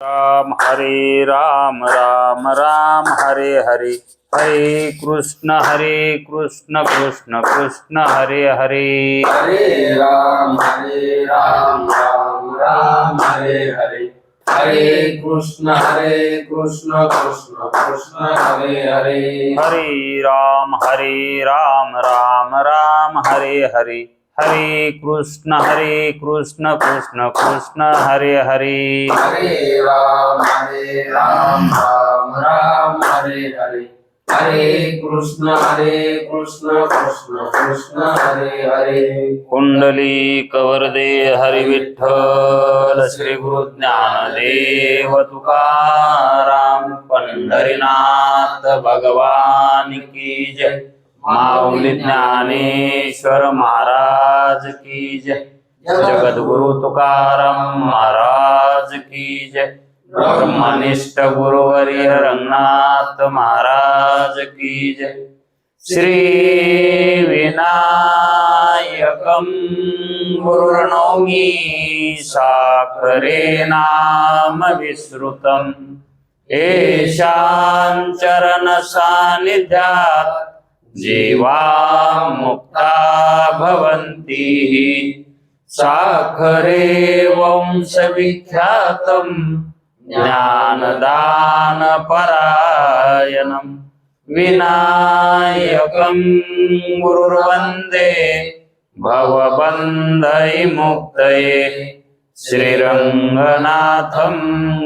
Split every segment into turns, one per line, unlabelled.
राम हरे राम राम राम हरे हरे हरे कृष्ण कृष्ण कृष्ण हरे हरे
हरे राम राम राम हरे हरे हरे कृष्ण कृष्ण कृष्ण हरे हरे
हरे राम राम राम हरे हरे हरे कृष्ण कृष्ण कृष्ण हरे हरे
हरे राम राम राम हरे हरे हरे कृष्ण कृष्ण कृष्ण हरे हरे
कुंडली कवरदे हरि विठ्ठल श्री गुरु ज्ञानदेव तुकाराम पंढरीनाथ भगवान की जय। माऊली ज्ञानेश्वर महाराज की जय। जगद्गुरु तुकाराम महाराज की जय। ब्रह्मनिष्ठ गुरुवर्य रंगनाथ महाराज की जय। श्री विनायकं गुरुर्नौमि साखरे नाम विश्रुतम् येषां चरण सान्निध्यात् जीवा मुक्ता भवन्ति। साखरे वंश विख्यातं ज्ञानदान परायणम् विनायकं गुरुर्वन्दे भवबन्धविमुक्तये श्रीरङ्गनाथं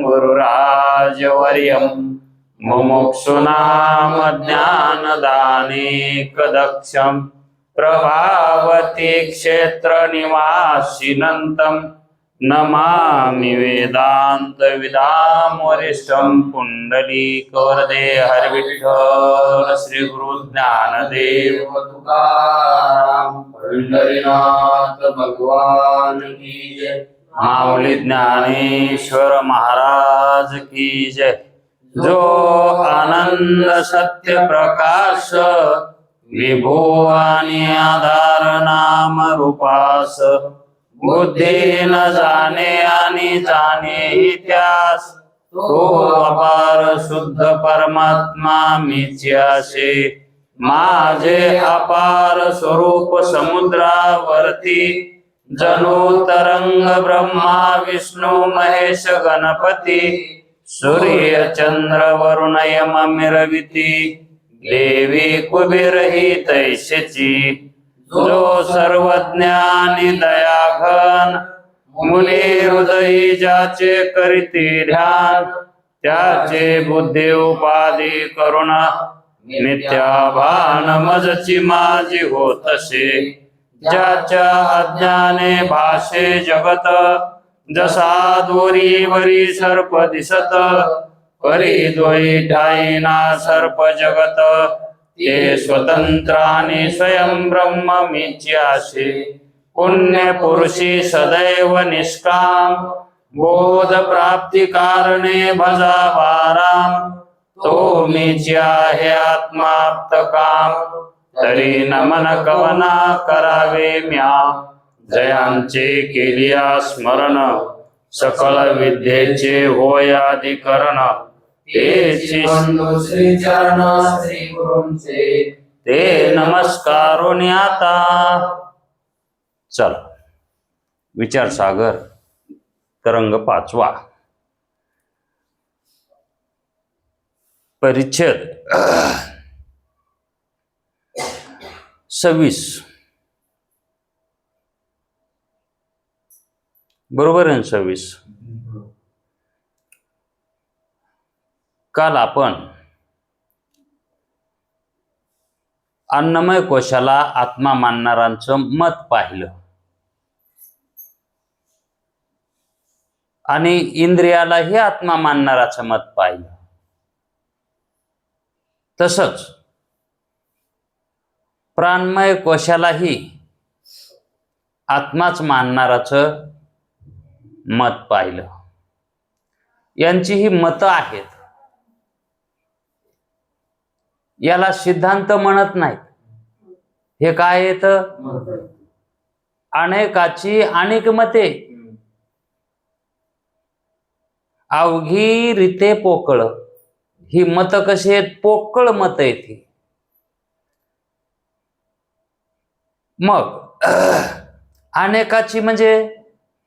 गुरुराजवर्यं मुमुक्षूणां ज्ञानदानेकदक्षं प्रभावती क्षेत्रनिवासिनं नमामि वेदांत विदाम वरिष्ठं पुंडलीकवरदे हरि विठ्ठल श्री गुरु ज्ञानदेव
तुकाराम पंढरीनाथ भगवान की जय।
माऊली ज्ञानेश्वर महाराज की जय। जो आनंद सत्य प्रकाश विभो आणि आधार नाम रूपास बुद्धी न जाणे आणि जाणे इतिहास तो अपार शुद्ध परमात्मा मीच असे माझे अपार स्वरूप समुद्रावरती जणू तरंग ब्रह्मा विष्णू महेश गणपती सूर्य चंद्र वरुण यम मिरविती देवी कुबेर ही तैसेची जो सर्वज्ञानी दयाघन मुनी हृदयी ज्याचे करीती ध्यान त्याचे बुद्धी उपाधी करुण नित्याभान मजची माझी होतसे ज्याच्या अज्ञाने भाषे जगत जसा दोरीवरी सर्प दिसत परी दोई ठाईना सर्प जगत ते स्वतंत्राने स्वयं ब्रह्म मीच्यासे पुण्य पुरुषी सदैव निष्काम बोध प्राप्ती कारणे भजा वाराम तो मीची आहे आत्माप्त काम तरी नमन कवना करावे म्या जयांचे केलिया स्मरण सकल विद्येचे होय अधिकरण तेची
श्री चरण श्री गुरूंचे
ते नमस्कारोनी आता। चल विचार सागर तरंग 5वा परिच्छेद 26 बरोबर आहे 26। काल आपण अन्नमय कोशाला आत्मा मानणाऱ्यांचं मत पाहिलं आणि इंद्रियालाही आत्मा मानणाराचं मत पाहिलं। तसंच प्राणमय कोशालाही आत्माच मानणाराचं मत पाहिलं। यांची ही मतं आहेत, याला सिद्धांत म्हणत नाहीत। हे काय येतं? अनेकाची अनेक मते। अवघी रीते पोकळ, ही मत कशी आहेत? पोकळ मत आहेत ही. मग अनेकाची म्हणजे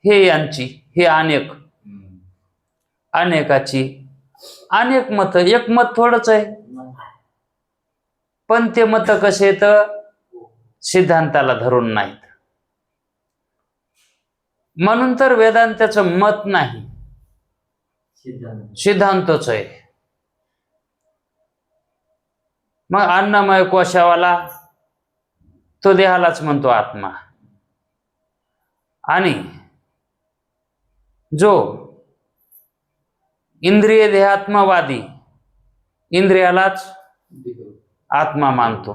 हे यांची, हे अनेक, अनेकाची अनेक मत, एक मत थोडंच आहे. पण ते मत कसे तर सिद्धांताला धरून नाहीत. म्हणून तर वेदांताचं मत नाही, सिद्धांतच आहे. मग अन्नमय कोशावाला तो देहालाच म्हणतो आत्मा, आणि जो इंद्रिय देहात्मवादी इंद्रियालाच आत्मा मानतो,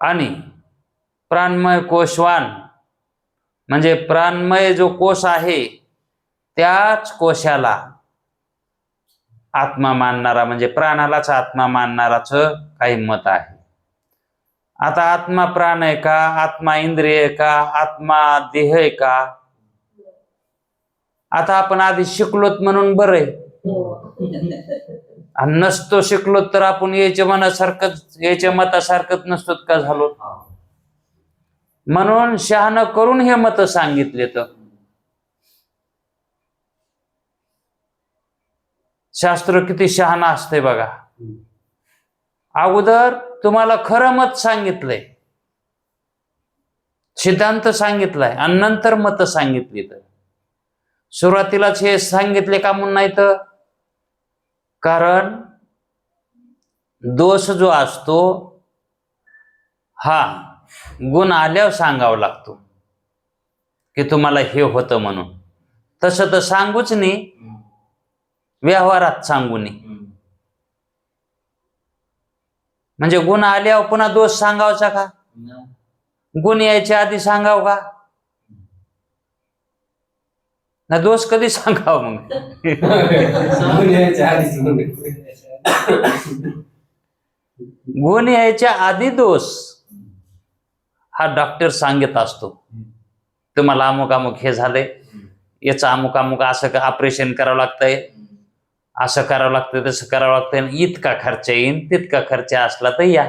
आणि प्राणमय कोशवान म्हणजे प्राणमय जो कोश आहे त्याच कोशाला आत्मा मानणारा म्हणजे प्राणालाच आत्मा मानणाराच काही मत आहे. आता आत्मा प्राण आहे का? आत्मा इंद्रिय आहे का? आत्मा देह आहे का? आता आपण आधी शिकलोत म्हणून बरं आहे, आणि नसतो शिकलोत तर आपण याच्या मनासारखंच, याच्या मतासारखंच नसतो का झालो. म्हणून शहाणा करून हे मत सांगितले. तर शास्त्र किती शहाणा असते बघा. अगोदर तुम्हाला खरं मत सांगितलंय, सिद्धांत सांगितलाय, आणि नंतर मत सांगितली. तर सुरुवातीलाच हे सांगितले का म्हणून नाही तर, कारण दोष जो असतो हा गुण आल्यावर सांगावा लागतो की तुम्हाला हे होतं म्हणून. तसं तर सांगूच नाही, व्यवहारात सांगू नये. म्हणजे गुण आल्यावर पुन्हा दोष सांगावचा का? गुण यायच्या आधी सांगाव का? ना दोष कधी सांगाव मग? गुण यायच्या आधी दोष हा डॉक्टर सांगत असतो. तुम्हाला अमुक अमुक हे झालंय, याचं अमुक अमुक असं ऑपरेशन करावं लागतंय, असं करावं लागतं, तसं करावं लागतं, इतका खर्च येईन, तितका खर्च असला तर या.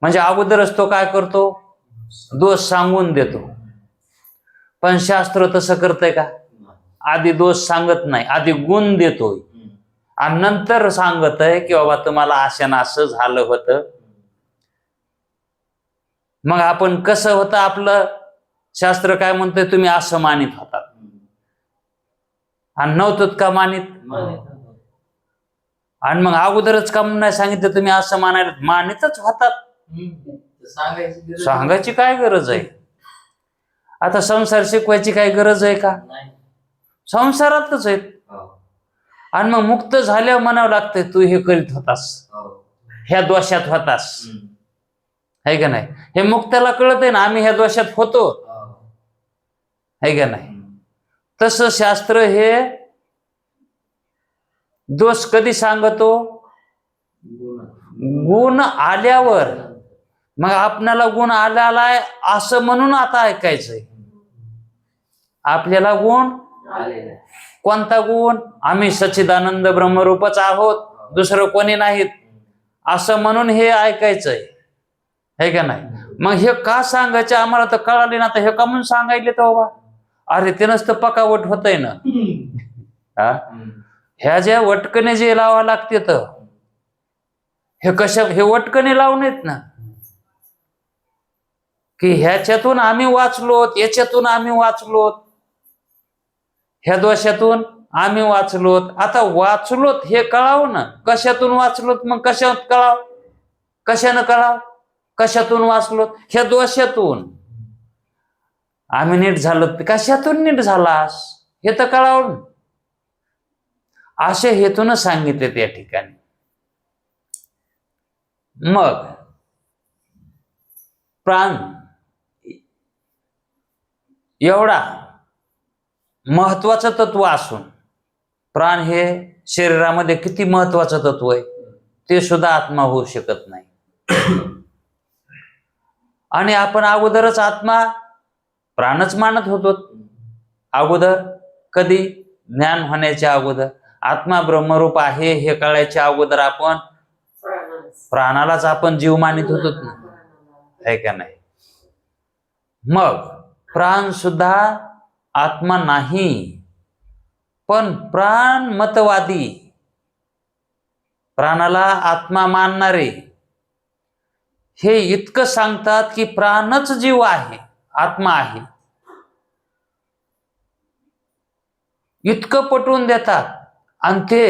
म्हणजे अगोदरच तो काय करतो? दोष सांगून देतो. पण शास्त्र तसं करतंय का? आधी दोष सांगत नाही, आधी गुण देतोय, आणि नंतर सांगत आहे की बाबा तुम्हाला अशानं असं झालं होतं. मग आपण कसं होतं आपलं शास्त्र काय म्हणतंय? तुम्ही असं मानित होतात, आणि नव्हतं का मानित? आणि मग अगोदरच का नाही सांगितलं तुम्ही असं मानायला? मानितच होतात. सांगायची काय गरज आहे? आता संसार शिकवायची काय गरज आहे का? संसारातच आहेत. आणि मग मुक्त झाल्यावर म्हणावं लागतंय तू हे करीत होतास, ह्या दोषात होतास, है का नाही? हे मुक्ताला कळत आहे ना, आम्ही ह्या दोषात होतो, है का नाही? तसं शास्त्र हे दोष कधी सांगतो? गुण आल्यावर. मग आपल्याला गुण आलाय असं म्हणून आता ऐकायचंय. आपल्याला गुण कोणता गुण? आम्ही सच्चिदानंद ब्रह्मरूपच आहोत, दुसरं कोणी नाहीत, असं म्हणून हे ऐकायचंय, है का नाही? मग हे का सांगायचं आम्हाला तर कळाले ना, तर हे का म्हणून सांगायले तर बाबा? अरे ते नसतं पकावट होतंय ना. ह्या ज्या वटकने जे लावा लागते तर हे कशा, हे वटकने लावून येत ना, की ह्याच्यातून आम्ही वाचलोत, याच्यातून आम्ही वाचलोत, ह्या दोषातून आम्ही वाचलोत. आता वाचलोत हे कळाव ना, कशातून वाचलोत? मग कशात कळाव? कशानं कळाव? कशातून वाचलोत? ह्या दोषातून. आम्ही नीट झालो, कशातून नीट झालास हे तर कळाव. असे हेतून सांगितले त्या ठिकाणी. मग प्राण एवढा महत्वाचं तत्व असून, प्राण हे शरीरामध्ये किती महत्वाचं तत्व आहे ते सुद्धा आत्मा होऊ शकत नाही. आणि आपण अगोदरच आत्मा प्राणच मानत होतो अगोदर, कधी? ज्ञान होण्याच्या अगोदर. आत्मा ब्रह्मरूप आहे हे कळायच्या अगोदर आपण प्राणालाच आपण जीव मानित होतो ना, आहे का नाही? मग प्राण सुद्धा आत्मा नाही, पण प्राण मतवादी, प्राणाला आत्मा मानणारे हे इतकं सांगतात की प्राणच जीव आहे, आत्मा आहे, इतकं पटवून देतात. आणि ते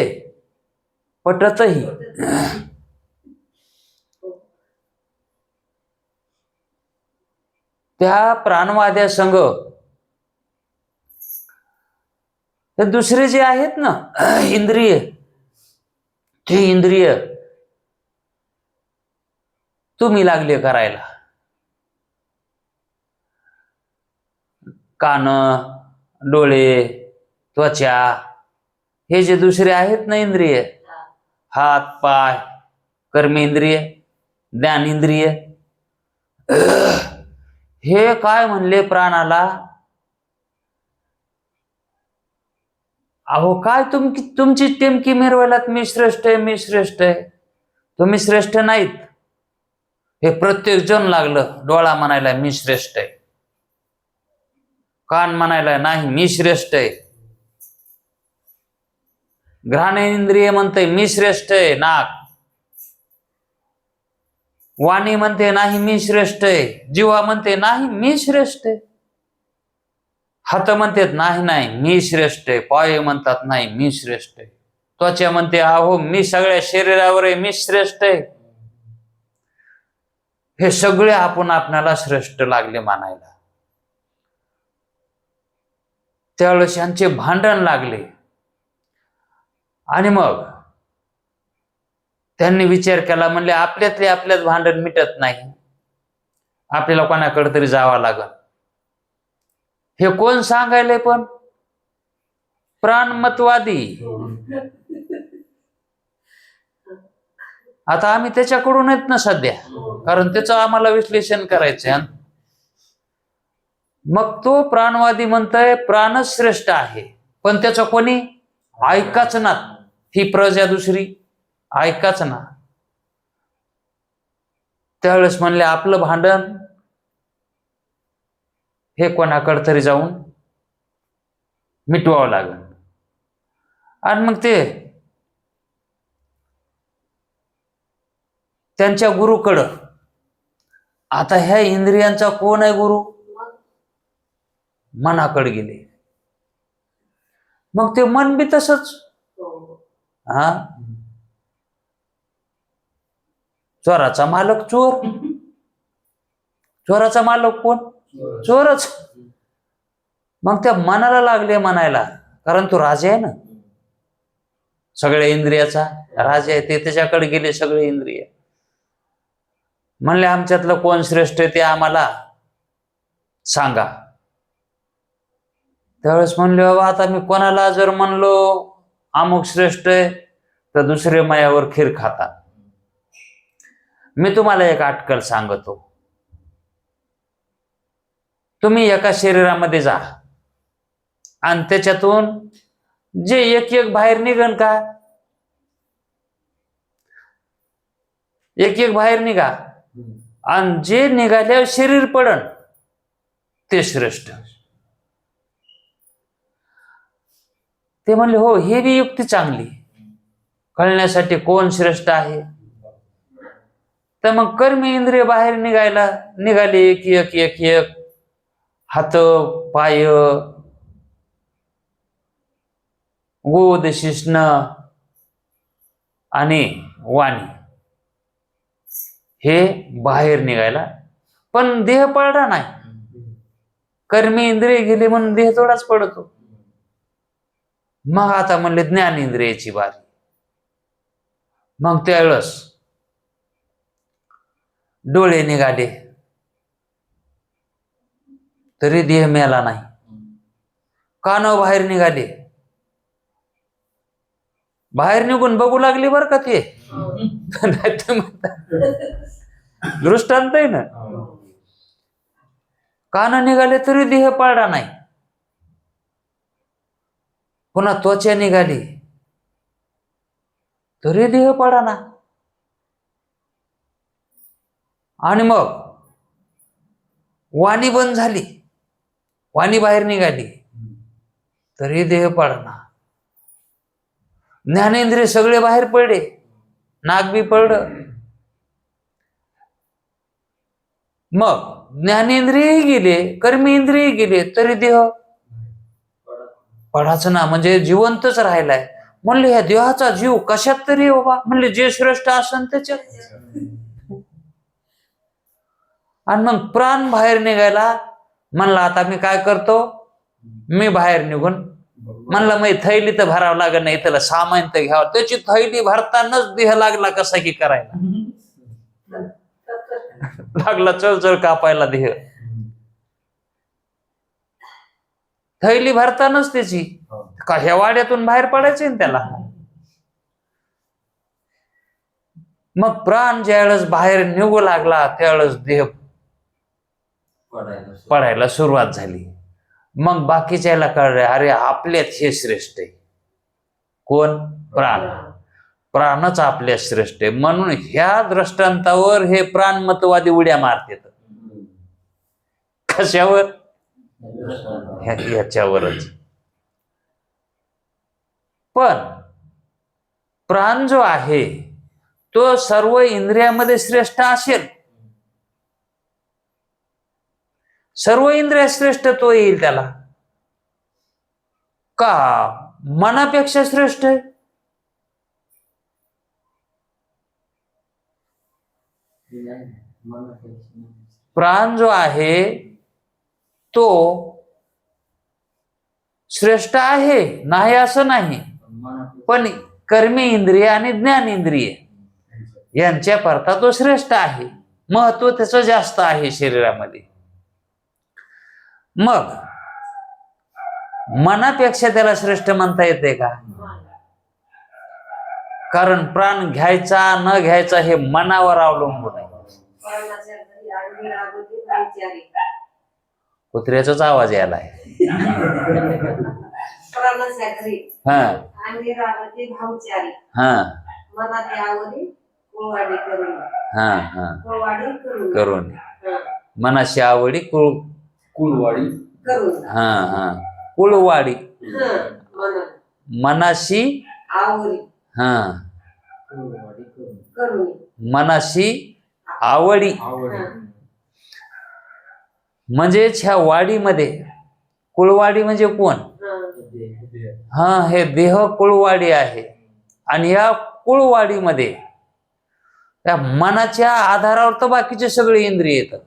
पटतही. त्या प्राणवाद्या संघ हे दुसरे जे आहेत ना इंद्रिय, ते इंद्रिय तुम्ही लागले करायला. कान, डोळे, त्वचा, हे जे दुसरे आहेत ना इंद्रिय, हात, पाय, कर्मेंद्रिय, ज्ञानेंद्रिय, हे काय म्हणले प्राणाला? अहो काय तुमची टेमकी मिरवायलात, मी श्रेष्ठ आहे, मी श्रेष्ठ आहे. तुम्ही श्रेष्ठ नाहीत. हे प्रत्येक जण लागलं डोळा म्हणायला मी श्रेष्ठ आहे, कान म्हणायला नाही मी श्रेष्ठ आहे, घ्राणेंद्रिय म्हणते मी श्रेष्ठ आहे, नाक, वाणी म्हणते नाही मी श्रेष्ठ आहे, जीवा म्हणते नाही मी श्रेष्ठ आहे, हात म्हणतात नाही नाही मी श्रेष्ठ आहे, पाय म्हणतात नाही मी श्रेष्ठ आहे, त्वचा म्हणते अहो मी सगळ्या शरीरावर आहे, मी श्रेष्ठ आहे. हे सगळे आपण आपल्याला श्रेष्ठ लागले मानायला. त्यावेळेस यांचे भांडण लागले. आणि मग त्यांनी विचार केला, म्हणले आपल्यातले आपल्यात भांडण मिटत नाही, आपल्याला कोणाकडे तरी जावं लागल. हे कोण सांगायले? पण प्राणमतवादी. आता आम्ही त्याच्याकडून येत ना सध्या, कारण त्याचं आम्हाला विश्लेषण करायचंय. मग तो प्राणवादी म्हणतोय प्राणच श्रेष्ठ आहे, पण त्याचं कोणी ऐकाच ना. ही प्रजा दुसरी ऐकाच ना. त्यावेळेस म्हणले आपलं भांडण हे कोणाकडे तरी जाऊन मिटवावं लागेल. आणि मग ते त्यांच्या गुरुकडं, आता ह्या इंद्रियांचा कोण आहे गुरु? मनाकडे गेले. मग ते मन बी तसंच. चोराचा मालक चोर. चोराचा मालक कोण? चोरच. मग त्या मनाला लागले म्हणायला, कारण तो राजा आहे ना, सगळ्या इंद्रियाचा राजा आहे. ते त्याच्याकडे गेले सगळे इंद्रिय. म्हणले आमच्यातलं कोण श्रेष्ठ आहे ते आम्हाला सांगा. त्यावेळेस म्हणले बाबा आता मी कोणाला जर म्हणलो अमुक श्रेष्ठ आहे तर दुसरे मायावर खीर खातात. मी तुम्हाला एक अटकल सांगतो. तुम्ही एका शरीरामध्ये जा आणि त्याच्यातून जे एक एक बाहेर निघन का, एक एक बाहेर निघा, आणि जे निघाल्यावर शरीर पडन ते श्रेष्ठ. ते म्हणले हो हे बी युक्ती चांगली कळण्यासाठी कोण श्रेष्ठ आहे. तर मग कर्मी इंद्रिय बाहेर निघाले एक एक एक एक, हात, पाय, गोद, शिश्न आणि वाणी हे बाहेर निघायला, पण देह पडला नाही. कर्मी इंद्रिय गेले म्हणून देह थोडाच पडतो. मग आता म्हणले ज्ञान इंद्रियाची बारी. मग त्यावेळेस डोळे निघाले तरी देह मेला नाही. कान बाहेर निघाले, बाहेर निघून बघू लागले बर का ते. दृष्टांत आहे ना. कान निघाले तरी देह पाळला नाही. पुन्हा त्वचा निघाली तरी देह पडाना. आणि मग वाणी बंद झाली, वाणी बाहेर निघाली तरी देह पडाना. ज्ञानेंद्रिय सगळे बाहेर पडले, नाक बी पडलं. मग ज्ञानेंद्रिय गेले, कर्मेंद्रिय गेले तरी देह पडाच ना. म्हणजे जिवंतच राहिलाय. म्हणले ह्या देहाचा जीव कशात तरी आहे बाबा. म्हणले जे श्रेष्ठ असन त्याच्यात. आणि मग प्राण बाहेर निघायला म्हणला आता मी काय करतो, मी बाहेर निघून म्हणलं मग थैली तर भरावं लागत नाही, त्याला सामान तर घ्यावं. त्याची थैली भरतानाच देह लागला कसा की करायला लागला, चळचळ कापायला देह. थैली भरतानाच त्याची का ह्या वाड्यातून बाहेर पडायचे ना त्याला. मग प्राण ज्यावेळेस बाहेर निघू लागला त्यावेळेस देह पडायला सुरुवात झाली. मग बाकीच्याला कळलं अरे आपल्यात हे श्रेष्ठ आहे. कोण? प्राण. प्राणच आपल्यात श्रेष्ठ आहे. म्हणून ह्या दृष्टांतावर हे प्राणमतवादी उड्या मारतात. कशावर? ह्याच्यावरच. पण प्राण जो आहे तो सर्व इंद्रियामध्ये श्रेष्ठ असेल, सर्व इंद्रिय श्रेष्ठ तो येईल त्याला का मनापेक्षा श्रेष्ठ आहे? प्राण जो आहे तो श्रेष्ठ आहे, नाही असं नाही. पण कर्मी इंद्रिय आणि ज्ञानेंद्रिय यांच्या करता तो श्रेष्ठ आहे. महत्व त्याचं जास्त आहे शरीरामध्ये. मग मनापेक्षा त्याला श्रेष्ठ म्हणता येते का? कारण प्राण घ्यायचा न घ्यायचा हे मनावर अवलंबून आहे. कुत्र्याचाच आवाज यायलाय. हा करून मनाशी आवडी
कुळवाडी.
कुळवाडी मनाशी मनाशी आवडी. म्हणजे ह्या वाडीमध्ये कुळवाडी म्हणजे कोण? हे देह कुळवाडी आहे. आणि या कुळवाडीमध्ये त्या मनाच्या आधारावर तर बाकीचे सगळे इंद्रिय येतात.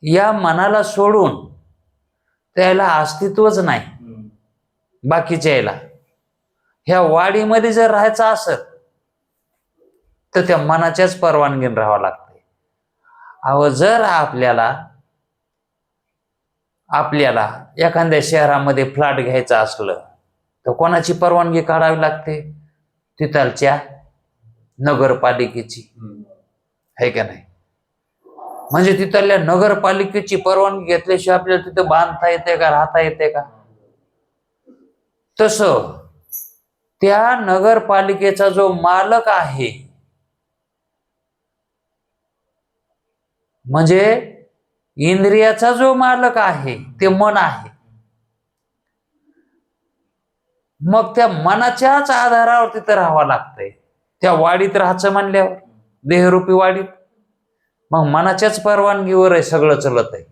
या मनाला सोडून त्याला अस्तित्वच नाही. बाकीच्या याला ह्या वाडीमध्ये जर राहायचं असत तर त्या मनाच्याच परवानगीने राहावं लागतंय. अहो जर आपल्याला एखाद्या शहरामध्ये फ्लॅट घ्यायचा असलं तर कोणाची परवानगी काढावी लागते? तिथलच्या नगरपालिकेची, आहे का नाही? म्हणजे तिथल्या नगरपालिकेची परवानगी घेतल्याशिवाय आपल्याला तिथं बांधता येते का, राहता येते का? तसं त्या नगरपालिकेचा जो मालक आहे, म्हणजे इंद्रियाचा जो मालक आहे ते मन आहे. मग त्या मनाच्याच आधारावर तिथं राहावं लागतंय. त्या वाडीत राहायचं म्हणल्यावर, देहरूपी वाडीत, मग मनाच्याच परवानगीवर आहे सगळं चलत आहे.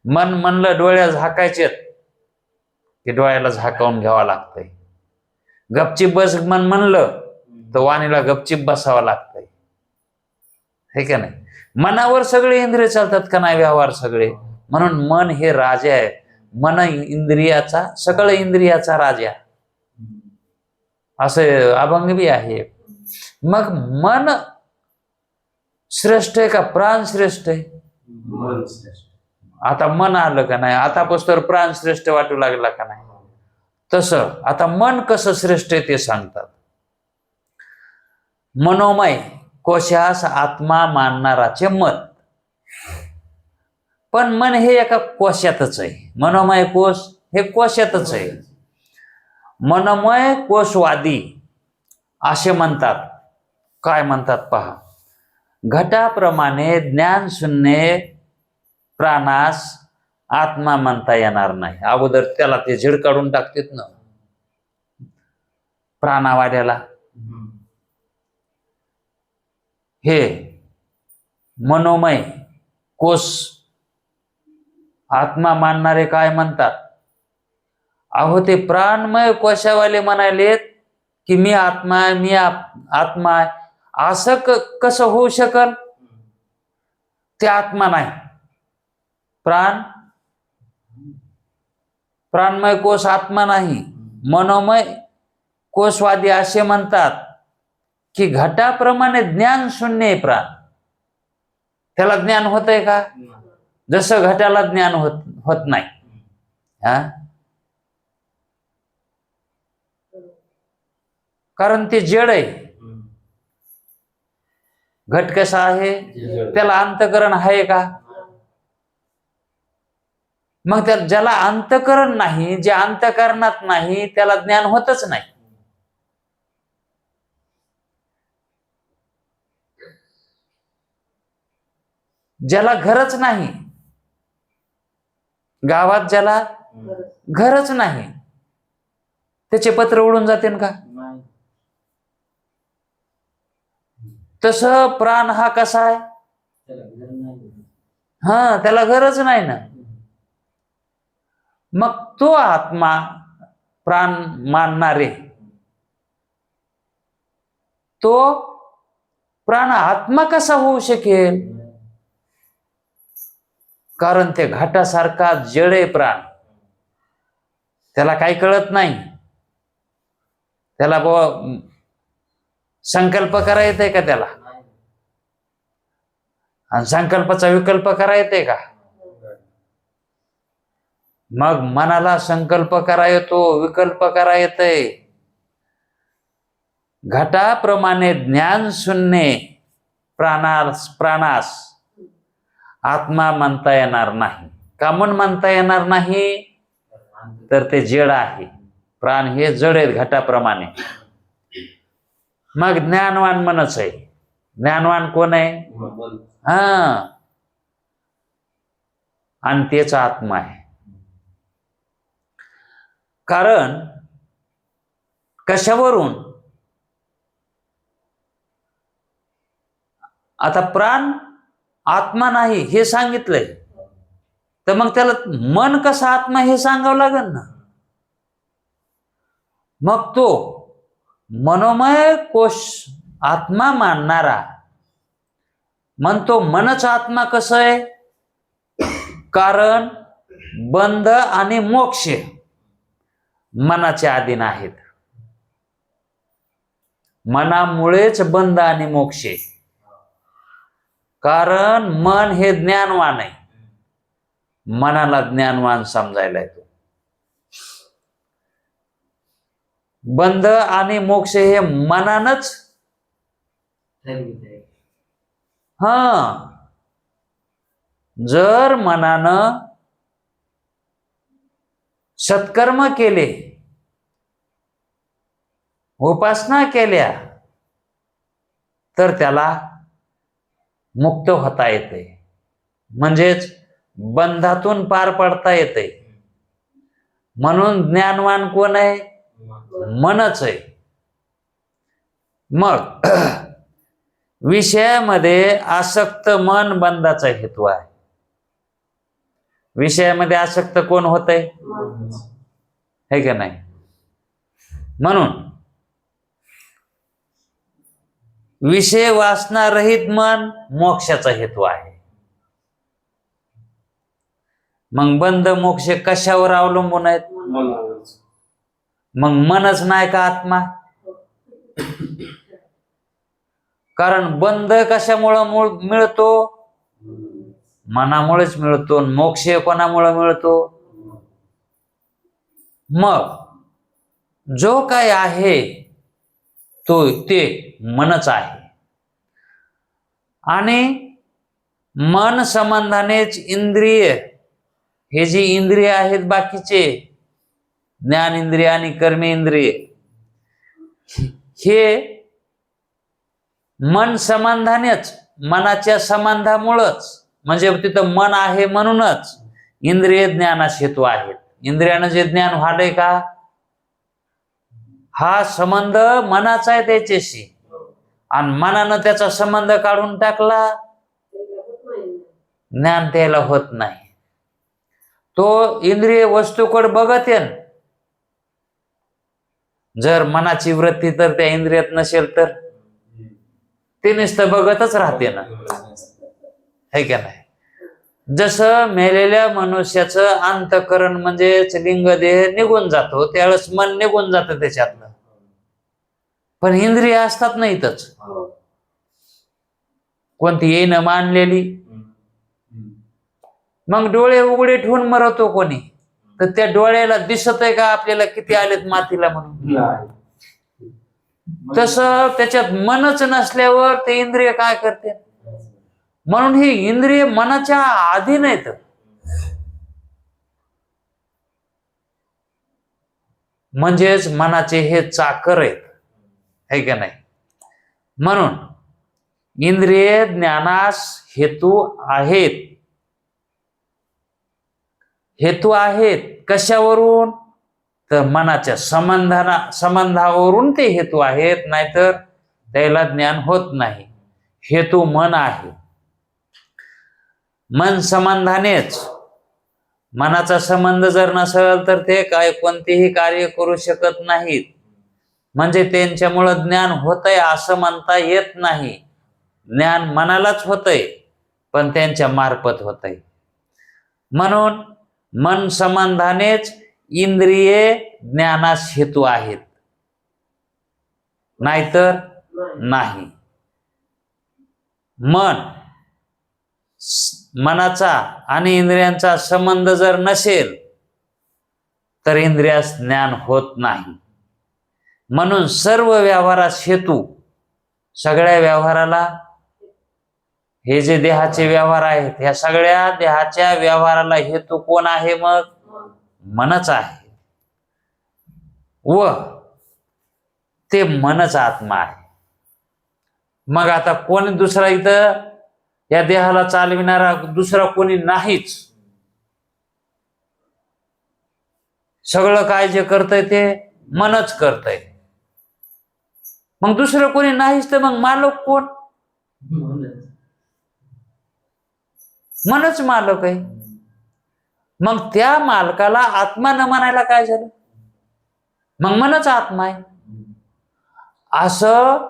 मन म्हणलं डोळ्या झाकायचे की डोळ्याला झाकावून घ्यावं लागतंय. गपचिप बस मन म्हणलं तर वाणीला गपचिप बसावं लागतंय, हे का नाही? मनावर सगळे इंद्रिय चालतात का नाही? व्यवहार सगळे. म्हणून मन हे राजा आहे. मन इंद्रियाचा, सकळ इंद्रियाचा राजा, असं अभंग बी आहे. मग मन श्रेष्ठ आहे का प्राण श्रेष्ठ आहे?
मन श्रेष्ठ.
आता मन आलं का नाही? आतापासून प्राण श्रेष्ठ वाटू लागला का नाही? तसं आता मन कसं श्रेष्ठ आहे ते सांगतात. मनोमय कोशास आत्मा मानणाराचे मत. पण मन हे एका कोशातच आहे. मनोमय कोश हे कोशातच आहे. मनोमय कोशवादी असे म्हणतात. काय म्हणतात पहा, घटाप्रमाणे ज्ञान शून्य प्राणास आत्मा म्हणता येणार नाही. अगोदर त्याला ते झिड काढून टाकतात ना प्राणावाड्याला. हे मनोमय कोश आत्मा मानणारे काय म्हणतात, अहो ते प्राणमय कोशावाले म्हणालेत की मी आत्मा आहे, मी आत्मा आहे. असं कसं होऊ शकल? ते आत्मा नाही. प्राणमय कोश आत्मा नाही. मनोमय कोशवादी असे म्हणतात की घटाप्रमाणे ज्ञान शून्य आहे प्राण. त्याला ज्ञान होतंय का? जसं घटाला ज्ञान होत नाही. हा, कारण ते जड आहे. घट कसा आहे? त्याला अंतःकरण आहे का? मग त्या ज्याला अंतःकरण नाही, जे अंतःकरणात नाही, त्याला ज्ञान होतच नाही. ज्याला घरच नाही, गावात ज्याला घरच नाही, त्याचे पत्र उडून जाते का? तस प्राण हा कसा आहे? हा, त्याला गरज नाही ना. मग तो आत्मा प्राण मानणारे, तो प्राण आत्मा कसा होऊ शकेल? कारण ते घाटासारखा जड आहे प्राण. त्याला काही कळत नाही. त्याला संकल्प करा येते का त्याला? आणि संकल्पाचा विकल्प करा येते का? मग मनाला संकल्प करा येतो, विकल्प करा येते. घटाप्रमाणे ज्ञान शून्य प्राणास आत्मा म्हणता येणार नाही. का म्हणून म्हणता येणार नाही? तर ते जड आहे. प्राण हे जड आहेत घटाप्रमाणे. मग ज्ञानवान मनच आहे. ज्ञानवान कोण आहे? हा, आणि तेचा आत्मा आहे. कारण कशावरून? आता प्राण आत्मा नाही हे सांगितलंय, तर मग त्याला मन कसा आत्मा हे सांगावं लागेल ना. मग तो मनोमय कोश आत्मा मानणारा म्हणतो मनच आत्मा कसं आहे? कारण बंध आणि मोक्ष मनाच्या अधीन आहेत. मनामुळेच बंध आणि मोक्ष. कारण मन हे ज्ञानवान आहे. मनाला ज्ञानवान समजायला येतो. बंध आणि मोक्ष हे मनानच. हा, जर मनानं सत्कर्म केले, उपासना केल्या, तर त्याला मुक्त होता येते. म्हणजेच बंधातून पार पडता येते. म्हणून ज्ञानवान कोण आहे? मनच आहे. मग विषयामध्ये आसक्त मन बंधाचा हेतू आहे. विषयामध्ये आसक्त कोण होतंय? है का नाही? म्हणून विषय वासना रहित मन मोक्षाचा हेतू आहे. मग बंध मोक्ष कशावर अवलंबून आहेत? मग मनच नाही का आत्मा? कारण बंध कशामुळं मिळतो? मनामुळेच मिळतो. मोक्ष कोणामुळे मिळतो? मग जो काय आहे तो ते मनच आहे. आणि मन संबंधानेच इंद्रिय, हे जी इंद्रिय आहेत बाकीचे ज्ञान इंद्रिय आणि कर्मेंद्रिय, हे मन संबंधानेच, मनाच्या संबंधामुळंच, म्हणजे तिथं मन आहे म्हणूनच इंद्रिय ज्ञानास हेतू आहेत. इंद्रियानं जे ज्ञान व्हालंय का, हा संबंध मनाचा आहे त्याच्याशी, आणि मनानं त्याचा संबंध काढून टाकला, ज्ञान त्याला होत नाही. तो इंद्रिय वस्तूकडे बघत आहे, जर मनाची वृत्ती तर त्या इंद्रियात नसेल तर ते नुसतं बघतच राहते ना, है का नाही. जसं मेलेल्या मनुष्याचं अंतःकरण म्हणजेच लिंगदेह निघून जातो, त्यावेळेस मन निघून जातं त्याच्यातलं, पण इंद्रिय असतात ना इथंच. कोणती येणं मानलेली, मग डोळे उघडे ठेवून मरतो कोणी, तर त्या डोळ्याला दिसत आहे का आपल्याला किती आलेत मातीला म्हणून? तसं त्याच्यात मनच नसल्यावर ते इंद्रिय काय करते? म्हणून ही इंद्रिय मनाच्या अधीन आहेत, म्हणजेच मनाचे हे चाकर आहेत, है का नाही. म्हणून इंद्रिय ज्ञानास हेतू आहेत. हेतू आहेत कशावरून? तर मनाच्या संबंधावरून ते हेतू आहेत, नाहीतर त्याला ज्ञान होत नाही. हेतू मन आहे. मन संबंधानेच, मनाचा संबंध जर नसेल तर ते काय कोणतेही कार्य करू शकत नाहीत, म्हणजे त्यांच्यामुळं ज्ञान होतंय असं म्हणता येत नाही. ज्ञान मनालाच होतंय, पण त्यांच्या मार्फत होतंय. म्हणून मन संबंधानेच इंद्रिये ज्ञानास हेतू आहेत, नाहीतर नाही. मनाचा आणि इंद्रियांचा संबंध जर नसेल तर इंद्रियास ज्ञान होत नाही. म्हणून सर्व व्यवहारास हेतू, सगळ्या व्यवहाराला, हे जे देहाचे व्यवहार आहेत, ह्या सगळ्या देहाच्या व्यवहाराला हेतू कोण आहे? मग मनच आहे, व ते मनच आत्मा आहे. मग आता कोणी दुसरा इथं या देहाला चालविणारा दुसरा कोणी नाहीच. सगळं काय जे करतंय ते मनच करतंय. मग दुसरं कोणी नाहीच, तर मग मालक कोण? मनच मालक आहे. मग त्या मालकाला आत्मा न म्हणायला काय झालं? मग मनच आत्मा आहे असं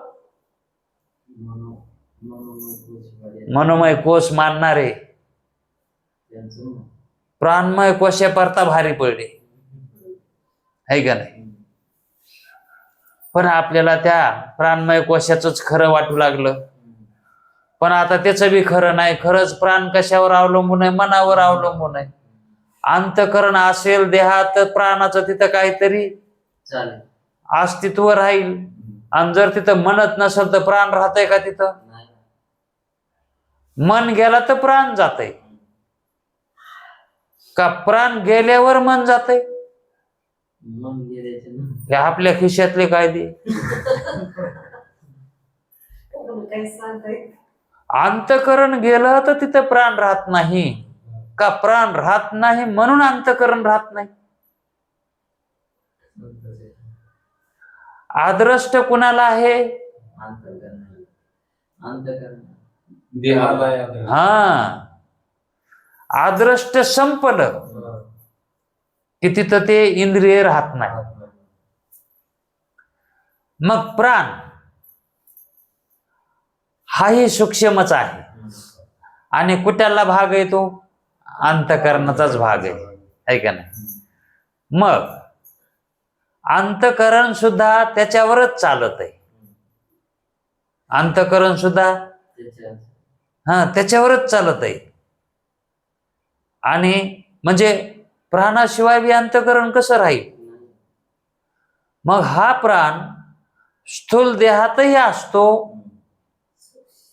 मनोमय कोश मानणारे प्राणमय कोशे परता भारी पडले, है का नाही. पण आपल्याला त्या प्राणमय कोशाचंच खरं वाटू लागलं. पण आता त्याचं बी खरं नाही. खरंच प्राण कशावर अवलंबून आहे? मनावर अवलंबून आहे. अंतःकरण असेल देहात तर प्राणाचं तिथं काहीतरी अस्तित्व राहील, आणि जर तिथं मनत नसेल तर प्राण राहतंय का तिथं? मन गेला तर प्राण जातंय का? प्राण गेल्यावर मन जातंय? हे आपल्या खिशातले कायदे. अंतःकरण गेलं तर तिथं प्राण राहत नाही का? प्राण राहत नाही म्हणून अंतःकरण राहत नाही. आदृष्ट कुणाला आहे? हा, आदृष्ट संपलं की तिथं ते इंद्रिय राहत नाही. मग प्राण हाही सूक्ष्मच आहे, आणि कुठला भाग आहे तो? अंतःकरणाचाच भाग आहे का नाही. मग अंतःकरण सुद्धा त्याच्यावरच चालत आहे. अंतःकरण सुद्धा त्याच्यावरच चालत आहे. आणि म्हणजे प्राणाशिवाय बी अंतःकरण कसं राहील? मग हा प्राण स्थूल देहातही असतो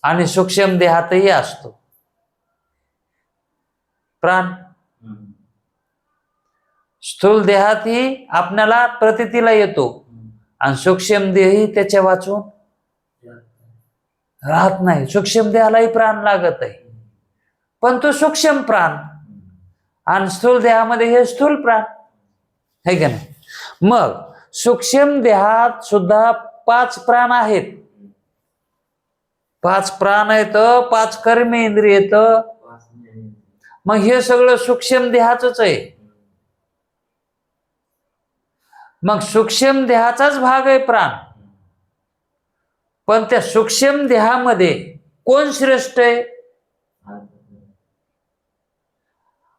आणि सूक्ष्म देहातही असतो. प्राण. स्थूल देहातही आपल्याला प्रतीतीला येतो आणि सूक्ष्म देहही त्याच्या वाचून राहत नाही. सूक्ष्म देहालाही प्राण लागत आहे, पण तो सूक्ष्म प्राण आणि स्थूल देहामध्ये हे स्थूल प्राण आहे का नाही. मग सूक्ष्म देहात सुद्धा 5 प्राण आहेत. 5 प्राण आहेत, 5 कर्मेंद्रिय आहेत. मग हे सगळं सूक्ष्म देहाचंच आहे. मग सूक्ष्म देहाचाच भाग आहे प्राण. पण त्या सूक्ष्म देहामध्ये कोण श्रेष्ठ आहे?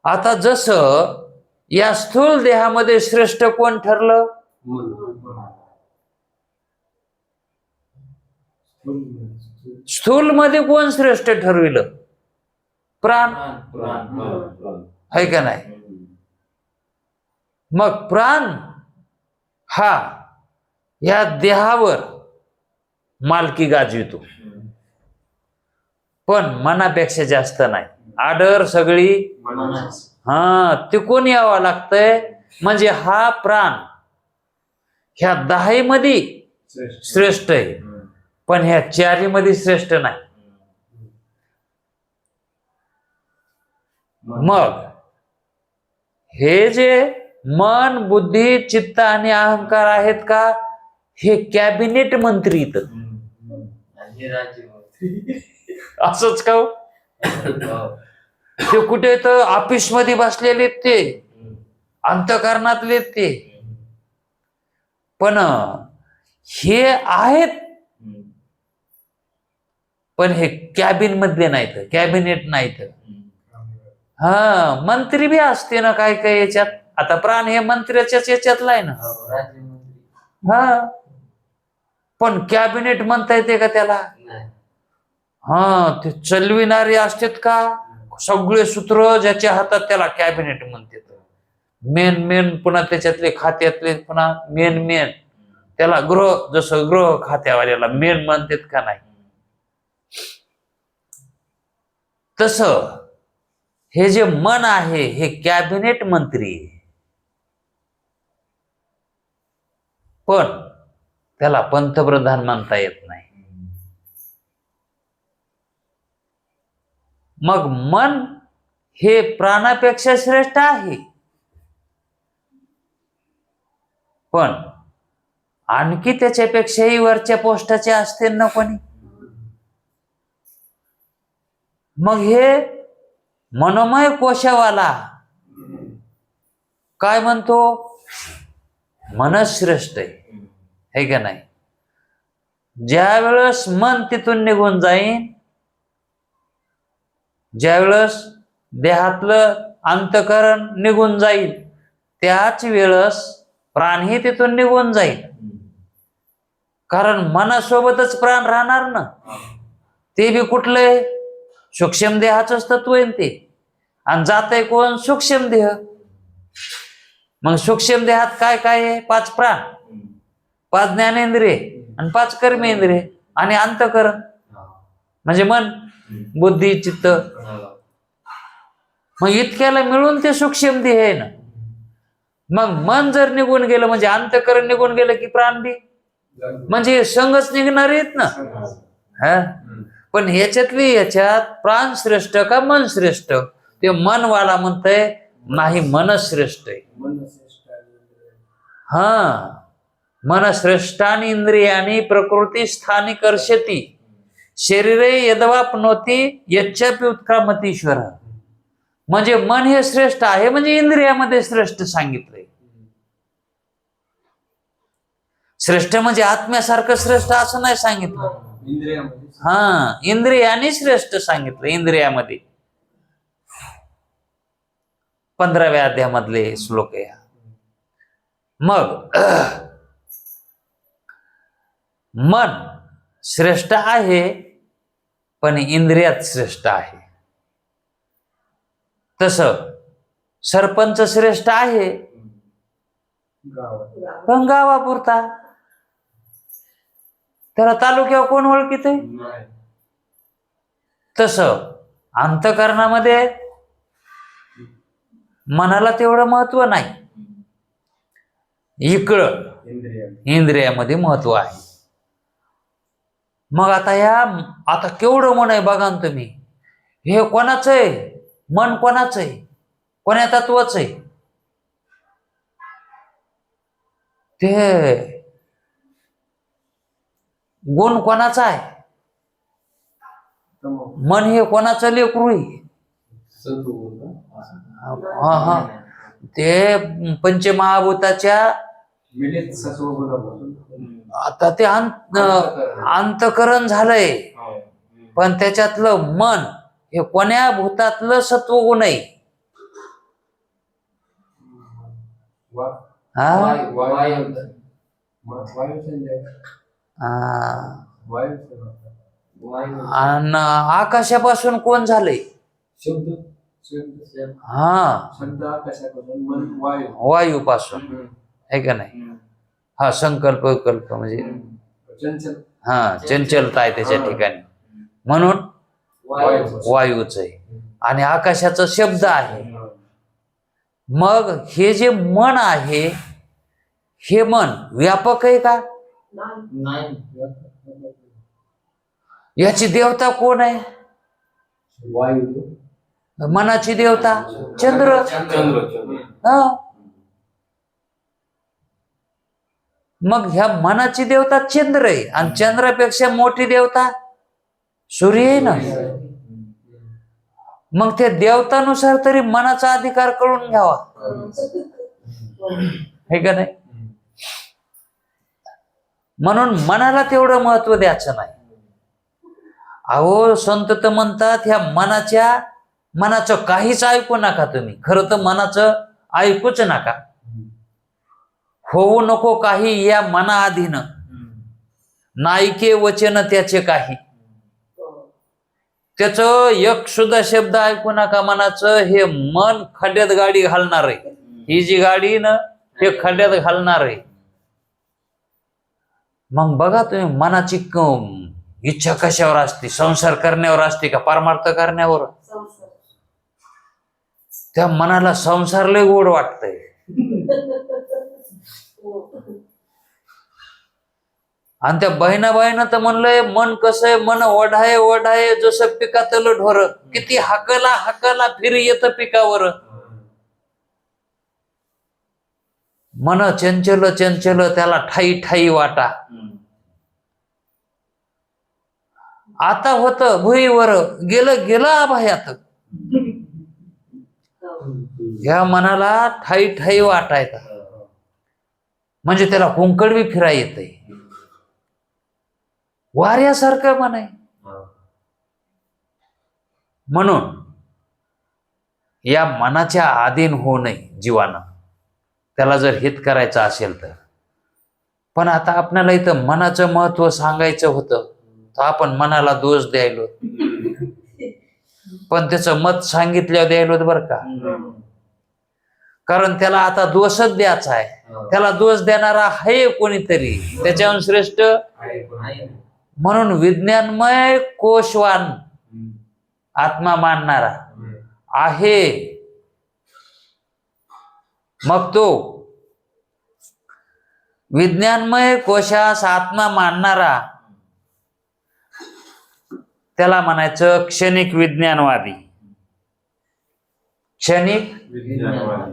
आता जसं या स्थूल देहामध्ये श्रेष्ठ कोण ठरलं? स्थूल मध्ये कोण श्रेष्ठ ठरविलं? प्राण आहे का नाही. मग प्राण हा या देहावर मालकी गाजवितो, पण मनापेक्षा जास्त नाही. आडर सगळी ते कोण यावं लागतंय? म्हणजे हा प्राण ह्या 10 मध्ये श्रेष्ठ आहे, पण ह्या 4 मध्ये श्रेष्ठ नाही. मग हे जे मन, बुद्धी, चित्त आणि अहंकार आहेत का, हे कॅबिनेट मंत्री इथं. असंच का? ते कुठे तर ऑफिस मध्ये बसलेले ते अंतःकरणातले ते, पण हे आहेत, पण हे कॅबिन मधले नाहीत, कॅबिनेट नाहीत. मंत्री बी असते ना काय काय याच्यात. आता प्राण हे मंत्र्याच्याच याच्यातला आहे ना. पण कॅबिनेट म्हणता येते का त्याला? ते चलविणारे असतात का सगळे सूत्र ज्याच्या हातात, त्याला कॅबिनेट म्हणतात. मेन पुन्हा त्याच्यातले खात्यातले पुन्हा मेन त्याला गृह, जसं गृह खात्यावाल्याला मेन म्हणतात का नाही, तसं हे जे मन आहे हे कॅबिनेट मंत्री आहे. पण त्याला पंतप्रधान म्हणता येत नाही. मग मन हे प्राणापेक्षा श्रेष्ठ आहे, पण आणखी त्याच्यापेक्षाही वरच्या पोस्टाचे असते ना कोणी. मग हे मनोमय कोशावाला काय म्हणतो? मनच श्रेष्ठ आहे का नाही. ज्या वेळेस मन तिथून निघून जाईन, ज्या वेळेस देहातलं अंतःकरण निघून जाईल, त्याच वेळेस प्राणही तिथून निघून जाईल. कारण मनासोबतच प्राण राहणार ना. ते बी कुठलंय? सूक्ष्म देहाचंच तत्व आहे ते. आणि जातंय कोण? सूक्ष्म देह. मग सूक्ष्म देहात काय काय आहे? 5 प्राण, 5 ज्ञानेंद्रिय आणि 5 कर्मेंद्रिय आणि अंतःकरण म्हणजे मन, बुद्धी, चित्त. मग इतक्याला मिळून ते सूक्ष्म देह आहे ना. मग मन जर निघून गेलं म्हणजे अंतःकरण निघून गेलं की प्राण बी म्हणजे संघच निघणार आहेत ना. पण ह्याच्यात प्राण श्रेष्ठ का मन श्रेष्ठ? ते मनवाला म्हणतंय नाही, मन श्रेष्ठ आहे. मन श्रेष्ठानी इंद्रियानी प्रकृती स्थानी कर्षती शरीरे यदवापनोती यच्चापि उत्क्रामतीश्वर. म्हणजे मन हे श्रेष्ठ आहे, म्हणजे इंद्रियामध्ये श्रेष्ठ सांगितलंय. श्रेष्ठ म्हणजे आत्म्यासारखं श्रेष्ठ असं नाही सांगितलं. इंद्रियाने श्रेष्ठ सांगितलं. इंद्रियामध्ये 15व्या अध्यायामधले श्लोक आहे. मग मन श्रेष्ठ आहे, पण इंद्रियात श्रेष्ठ आहे. तसं सरपंच श्रेष्ठ आहे, पण गावापुरता. त्याला तालुक्यावर कोण ओळखीत? तसं अंतःकरणामध्ये मनाला तेवढं महत्व नाही. इकडं
इंद्रिय.
इंद्रियामध्ये महत्व आहे. मग आता केवढं मन आहे बघा ना तुम्ही. हे कोणाचं आहे? मन कोणाचं आहे? कोण्या तत्वाचं आहे? ते गुण कोणाचा आहे? मन हे कोणाचं लेकरू आहे?
सत्वगुण का? असं.
हा. ते पंचमहाभूताच्या
मिलित सत्वगुणापासून.
आता ते अंतकरण झालंय. पण त्याच्यातलं मन हे कोण्या भूतातलं सत्वगुण आहे? हा? आणि आकाशापासून कोण झालंय?
शब्द. शब्द.
हा,
शब्द आकाशापासून, मन वायू.
वायूपासून आहे का नाही? हा, संकल्प विकल्प म्हणजे
चंचल.
हा, चंचलता आहे त्याच्या ठिकाणी, म्हणून वायूच आहे. आणि आकाशाचा शब्द आहे. मग हे जे मन आहे, हे मन व्यापक आहे का?
नाही.
याची देवता कोण आहे?
वायू.
मनाची देवता चंद्र. हा. मग ह्या मनाची देवता चंद्र आहे. आणि चंद्रापेक्षा मोठी देवता सूर्य आहे ना. मग त्या देवतानुसार तरी मनाचा अधिकार करून घ्यावा, हे का नाही? म्हणून मनाला तेवढं महत्व द्यायचं नाही. अहो, संत तर म्हणतात ह्या मनाचं काहीच ऐकू नका तुम्ही. खरं तर मनाचं ऐकूच नका. होऊ नको काही या मनाधीन, नायके वचन त्याचे काही. त्याचं एक सुद्धा शब्द ऐकू नका मनाचं. हे मन खड्ड्यात गाडी घालणार आहे. ही जी गाडी ना, हे खड्ड्यात घालणार आहे. मग बघा तुम्ही, मनाची इच्छा कशावर असते? संसार करण्यावर असते का परमार्थ करण्यावर? त्या मनाला संसार लय गोड वाटतंय. आणि त्या बहिणाबाईनं तर म्हणलंय, मन कसं आहे? मन ओढाय जसं पिकातलं ढोर. किती हाकला फिरी येतं पिकावर. मन चंचल त्याला ठाई वाटा. आता होत भुईवर, गेलं आभायात. ह्या मनाला ठाई वाटायचा. म्हणजे त्याला कुंकड बी फिरा येतंय. वाऱ्यासारखं मन आहे. म्हणून या मनाच्या अधीन होऊ नये जीवानं, त्याला जर हित करायचं असेल तर. पण आता आपल्याला इथं मनाचं महत्व सांगायचं होतं, तर आपण मनाला दोष द्यायलो. पण त्याचं मत सांगितल्यावर द्यायलो बरं का. कारण त्याला आता दोषच द्यायचा आहे. त्याला दोष देणारा आहे कोणीतरी, त्याच्याहून श्रेष्ठ. म्हणून विज्ञानमय कोशवान आत्मा मानणारा आहे. मग तो विज्ञानमय कोशास आत्मा मानणारा, त्याला म्हणायचं क्षणिक विज्ञानवादी. क्षणिक
विज्ञानवादी.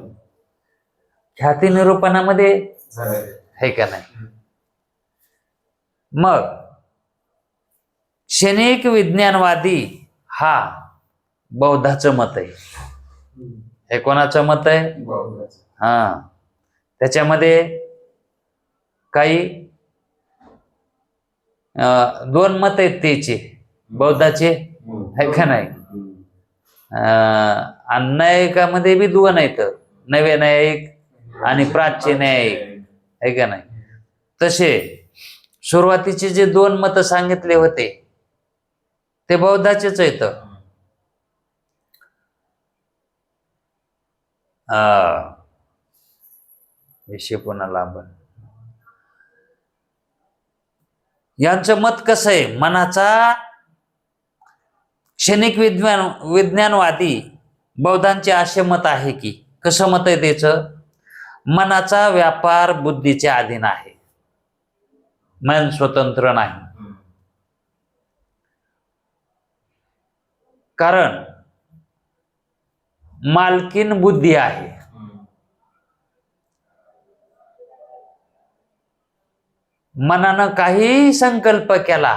ख्याती निरूपणामध्ये आहे का नाही? मग क्षणिक विज्ञानवादी हा बौद्धाचं मत आहे. हे कोणाचं मत आहे? हा. त्याच्यामध्ये काही दोन मत आहेत त्याचे, बौद्धाचे, आहे का नाही? आणि न्यायिकामध्ये बी दोन आहेत, नवे न्यायिक आणि प्राच्य न्यायिक, आहे का नाही? तसे सुरुवातीचे जे दोन मत सांगितले होते ते बौद्धाचेच आहेत. विषय पुन्हा लांबन. यांचं मत कसं आहे? मनाचा क्षणिक विज्ञानवादी बौद्धांचे असे मत आहे की कसं मत आहे त्याचं? मनाचा व्यापार बुद्धीच्या अधीन आहे, मन स्वतंत्र नाही. कारण मालकीन बुद्धी आहे. मनानं काही संकल्प केला,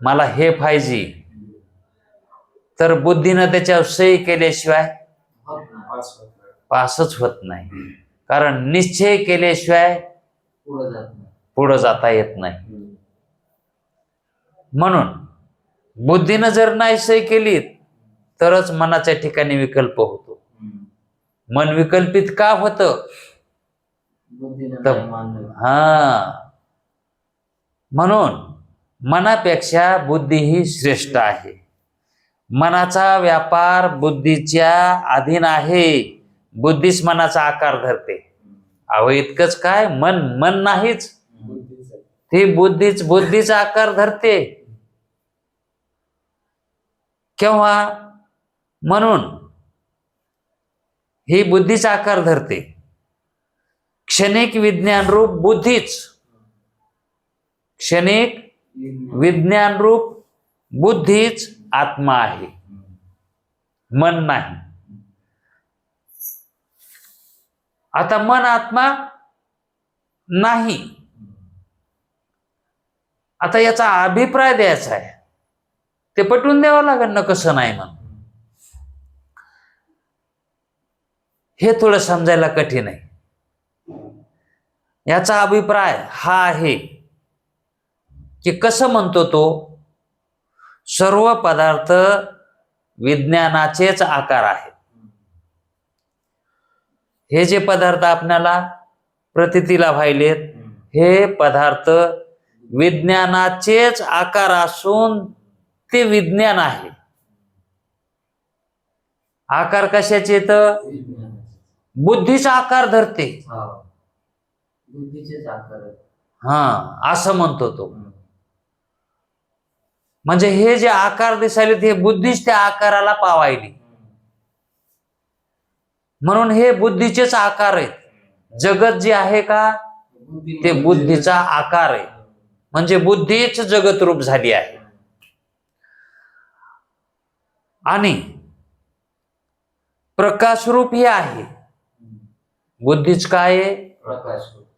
मला हे पाहिजे, तर बुद्धीनं त्याच्यावर सही केल्याशिवाय पासच होत नाही. कारण निश्चय केल्याशिवाय पुढे जाता येत नाही. म्हणून बुद्धीनं जर नाही सही केली तरच मनाच्या ठिकाणी विकल्प होतो. मन विकल्पित का होतं? म्हणून मनापेक्षा बुद्धी ही श्रेष्ठ आहे. मनाचा व्यापार बुद्धीच्या अधीन आहे. बुद्धीच मनाचा आकार धरते. अहो इतकंच काय, मन नाहीच, ती बुद्धीचा आकार धरते. केव्हा? म्हणून ही बुद्धीचा आकार धरते. क्षणिक विज्ञान रूप बुद्धीच, क्षणिक विज्ञान रूप बुद्धीच आत्मा आहे, मन नाही. आता मन आत्मा नाही, आता याचा अभिप्राय द्यायचा आहे, ते पटवून द्यावं लागेल ना कसं नाही म्हणून. हे थोडं समजायला कठीण आहे. याचा अभिप्राय हा आहे की कसं म्हणतो तो, सर्व पदार्थ विज्ञानाचेच आकार आहेत. हे जे पदार्थ आपल्याला प्रतीतीला व्हायलेत, हे पदार्थ विज्ञानाचेच आकार असून ते विज्ञान आहे. आकार कशाचे? तर बुद्धीचा आकार धरते. असं म्हणतो तो. म्हणजे हे जे आकार दिसायले ते बुद्धीच त्या आकाराला पावायली. म्हणून हे बुद्धीचेच आकार आहेत. जगत जे आहे का ते बुद्धीचा आकार आहे. म्हणजे बुद्धीच जगत रूप झाली आहे. आणि प्रकाश रूप हे आहे. बुद्धीच काय आहे?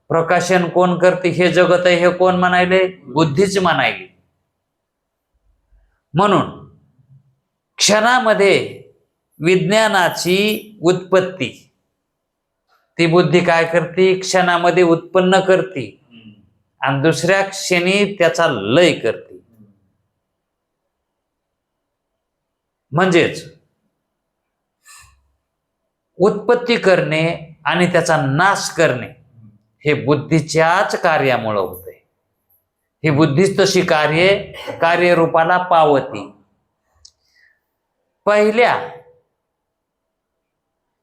प्रकाशन कोण करते? हे जगत आहे हे कोण म्हणायले? बुद्धीच म्हणायली. म्हणून क्षणामध्ये विज्ञानाची उत्पत्ती ती बुद्धी काय करते? क्षणामध्ये उत्पन्न करते आणि दुसऱ्या क्षणी त्याचा लय करते. म्हणजेच उत्पत्ती करणे आणि त्याचा नाश करणे हे बुद्धीच्याच कार्यामुळे होते. ही बुद्धीच तशी कार्यरूपाला पावती. पहिल्या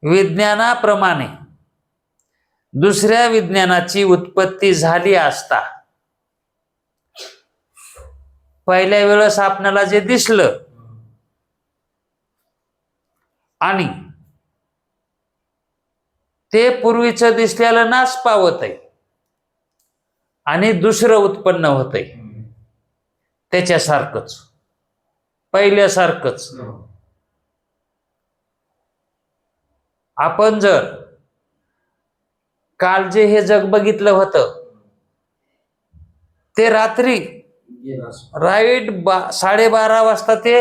विज्ञानाप्रमाणे दुसऱ्या विज्ञानाची उत्पत्ती झाली असता पहिल्या वेळेस आपल्याला जे दिसलं आणि ते पूर्वीचं दिसलेलं नाश पावत आहे आणि दुसरं उत्पन्न होत आहे त्याच्यासारखंच, पहिल्यासारखंच. आपण जर काल जे हे जग बघितलं होतं ते रात्री राईट 12:30 वाजता ते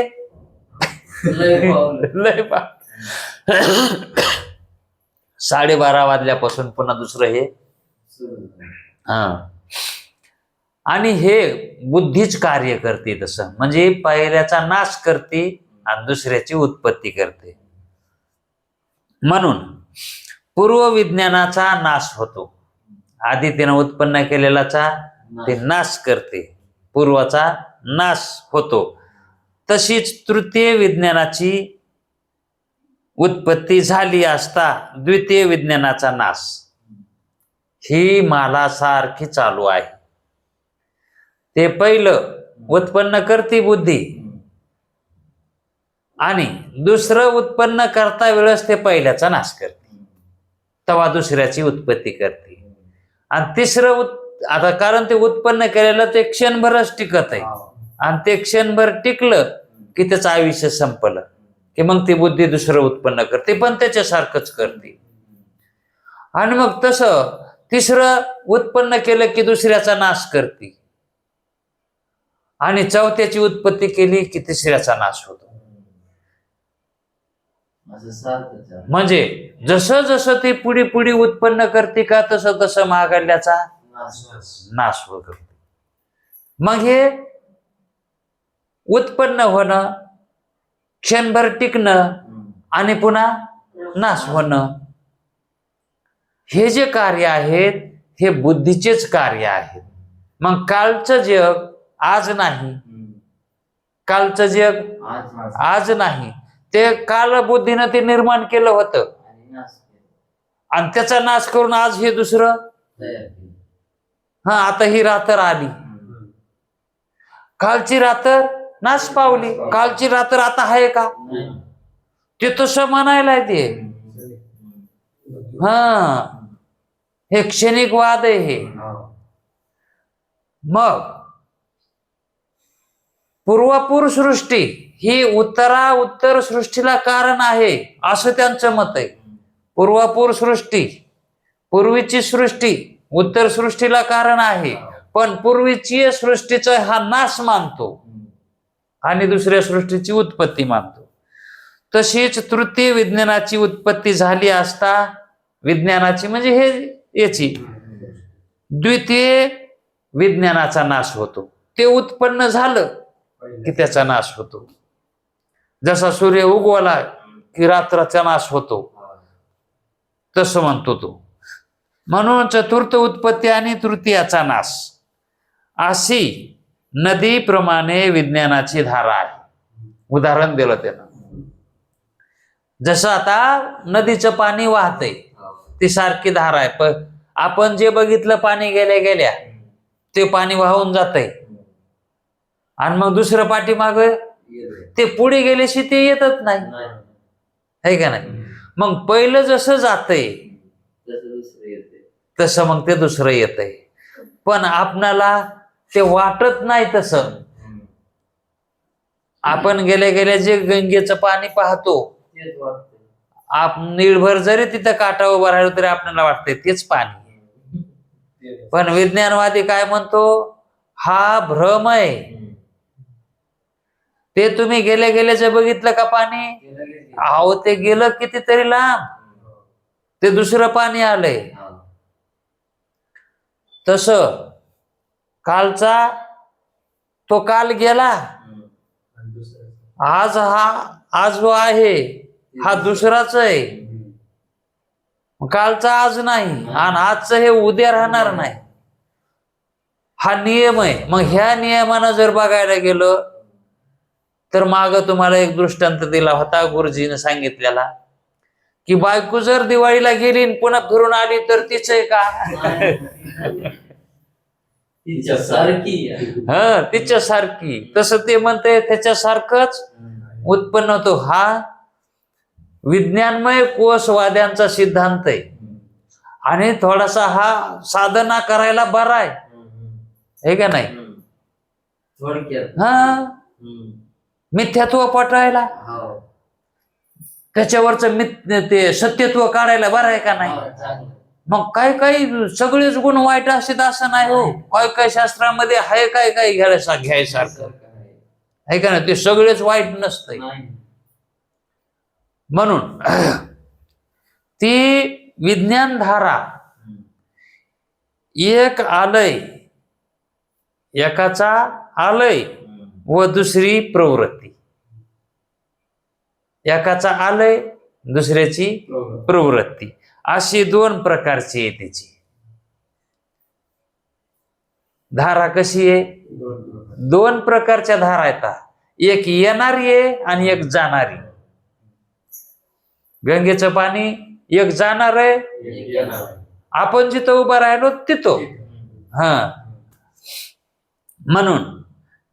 लय 12:30 वाजल्यापासून पुन्हा दुसरं हे आणि हे बुद्धीच कार्य करते तसं. म्हणजे पहिल्याचा नाश करते आणि दुसऱ्याची उत्पत्ती करते. म्हणून पूर्व विज्ञानाचा नाश होतो. आधी त्यानं उत्पन्न केलेलाचा ते नाश करते, पूर्वाचा नाश होतो. तशीच तृतीय विज्ञानाची उत्पत्ती झाली असता द्वितीय विज्ञानाचा नाश ही माला सारखी चालू आहे. ते पहिलं उत्पन्न करते बुद्धी आणि दुसरं उत्पन्न करता वेळेस ते पहिल्याचा नाश करते, तेव्हा दुसऱ्याची उत्पत्ती करते. आणि तिसरं आता कारण ते उत्पन्न केलेलं ते क्षणभरच टिकत आहे, आणि ते क्षणभर टिकलं की त्याचं आयुष्य संपलं की मग ती बुद्धी दुसरं उत्पन्न करते, पण त्याच्यासारखंच करते. आणि मग तसं तिसरं उत्पन्न केलं की दुसऱ्याचा नाश करते, आणि चौथ्याची उत्पत्ती केली की तिसऱ्याचा नाश होतो. म्हणजे जसं जसं ते पुढे पुढे उत्पन्न करते का तसं तसं महागल्याचा नाश होत. मग हे उत्पन्न होणं, क्षणभर टिकणं आणि पुन्हा नाश होणं, हे जे कार्य आहेत हे बुद्धीचेच कार्य आहेत. मग कालचं जग आज नाही, कालचं जग आज नाही, ते काल बुद्धीनं ते निर्माण केलं होतं आणि त्याचा नाश करून आज हे दुसरं. आता ही रात्र आली, कालची रात्र नाश पावली, कालची रात्र आता आहे का? ते तसं म्हणायला ते हे क्षणिक वाद आहे हे. मग पूर्वापूर सृष्टी ही उत्तर सृष्टीला कारण आहे असं त्यांचं मत आहे. पूर्वापूर सृष्टी, पूर्वीची सृष्टी उत्तर सृष्टीला कारण आहे, पण पूर्वीची सृष्टीचा हा नाश मानतो आणि दुसऱ्या सृष्टीची उत्पत्ती मानतो. तशीच तृतीय विज्ञानाची उत्पत्ती झाली असता, विज्ञानाची म्हणजे हे याची, द्वितीय विज्ञानाचा नाश होतो. ते उत्पन्न झालं की त्याचा नाश होतो. जसा सूर्य उगवला की रात्राचा नाश होतो, तसं म्हणतो तो. म्हणून चतुर्थ उत्पत्ती आणि तृतीयाचा नाश अशी नदीप्रमाणे विज्ञानाची धारा आहे. उदाहरण दिलं त्यानं. जसं आता नदीचं पाणी वाहतंय, ती सारखी धारा आहे. पण आपण जे बघितलं पाणी गेल्या गेल्या ते पाणी वाहून जातंय, आणि मग दुसरं पाठीमाग ते पुढे गेल्याशी ते येतच नाही, है का नाही? मग पहिलं जसं जातंय तसं मग ते दुसरं येतंय, पण आपणाला ते वाटत नाही तसं. आपण गेल्या गेल्या जे गंगेचं पाणी पाहतो, निर्भर जरी तिथं काटा उभा राहिलो तरी आपल्याला वाटतंय तेच पाणी. पण विज्ञानवादी काय म्हणतो, हा भ्रम आहे. ते तुम्ही गेल्या गेल्याचं बघितलं का पाणी? अहो ते गेलं कितीतरी लांब, ते दुसरं पाणी आलंय. तस कालचा तो काल गेला, आज जो आहे हा दुसराच आहे. कालचा आज नाही आणि आजचं हे उद्या राहणार नाही, हा नियम आहे. मग ह्या नियमानं जर बघायला गेलं तर माग तुम्हाला एक दृष्टांत दिला होता गुरुजीने सांगितलेला, की बायको जर दिवाळीला गेली पुन्हा फिरून आली तर तीच आहे का? तिच्यासारखी. तसं ते म्हणते त्याच्यासारखंच उत्पन्न होतो. हा विज्ञानमय कोशवाद्यांचा सिद्धांत आहे, आणि थोडासा हा साधना करायला बरा आहे का नाही? मिथ्यात्व पटवायला, त्याच्यावरच ते सत्यत्व काढायला बरं आहे का नाही? मग काय काही सगळेच गुण वाईट असतात असं नाही हो. काय काय शास्त्रामध्ये आहे काय काय घ्यायसारखं आहे का नाही? ते सगळेच वाईट नसतंय. म्हणून ती विज्ञान धारा एक आलय, एकाचा आलय व दुसरी प्रवृत्ती. एकाचा आलय दुसऱ्याची प्रवृत्ती, अशी दोन प्रकारची आहे त्याची धारा. कशी आहे? दोन प्रकारच्या धारा येतात, एक येणारी आहे आणि एक जाणारी. गंगेचं पाणी एक जाणार आहे, आपण जिथं उभं राहिलो तिथं. म्हणून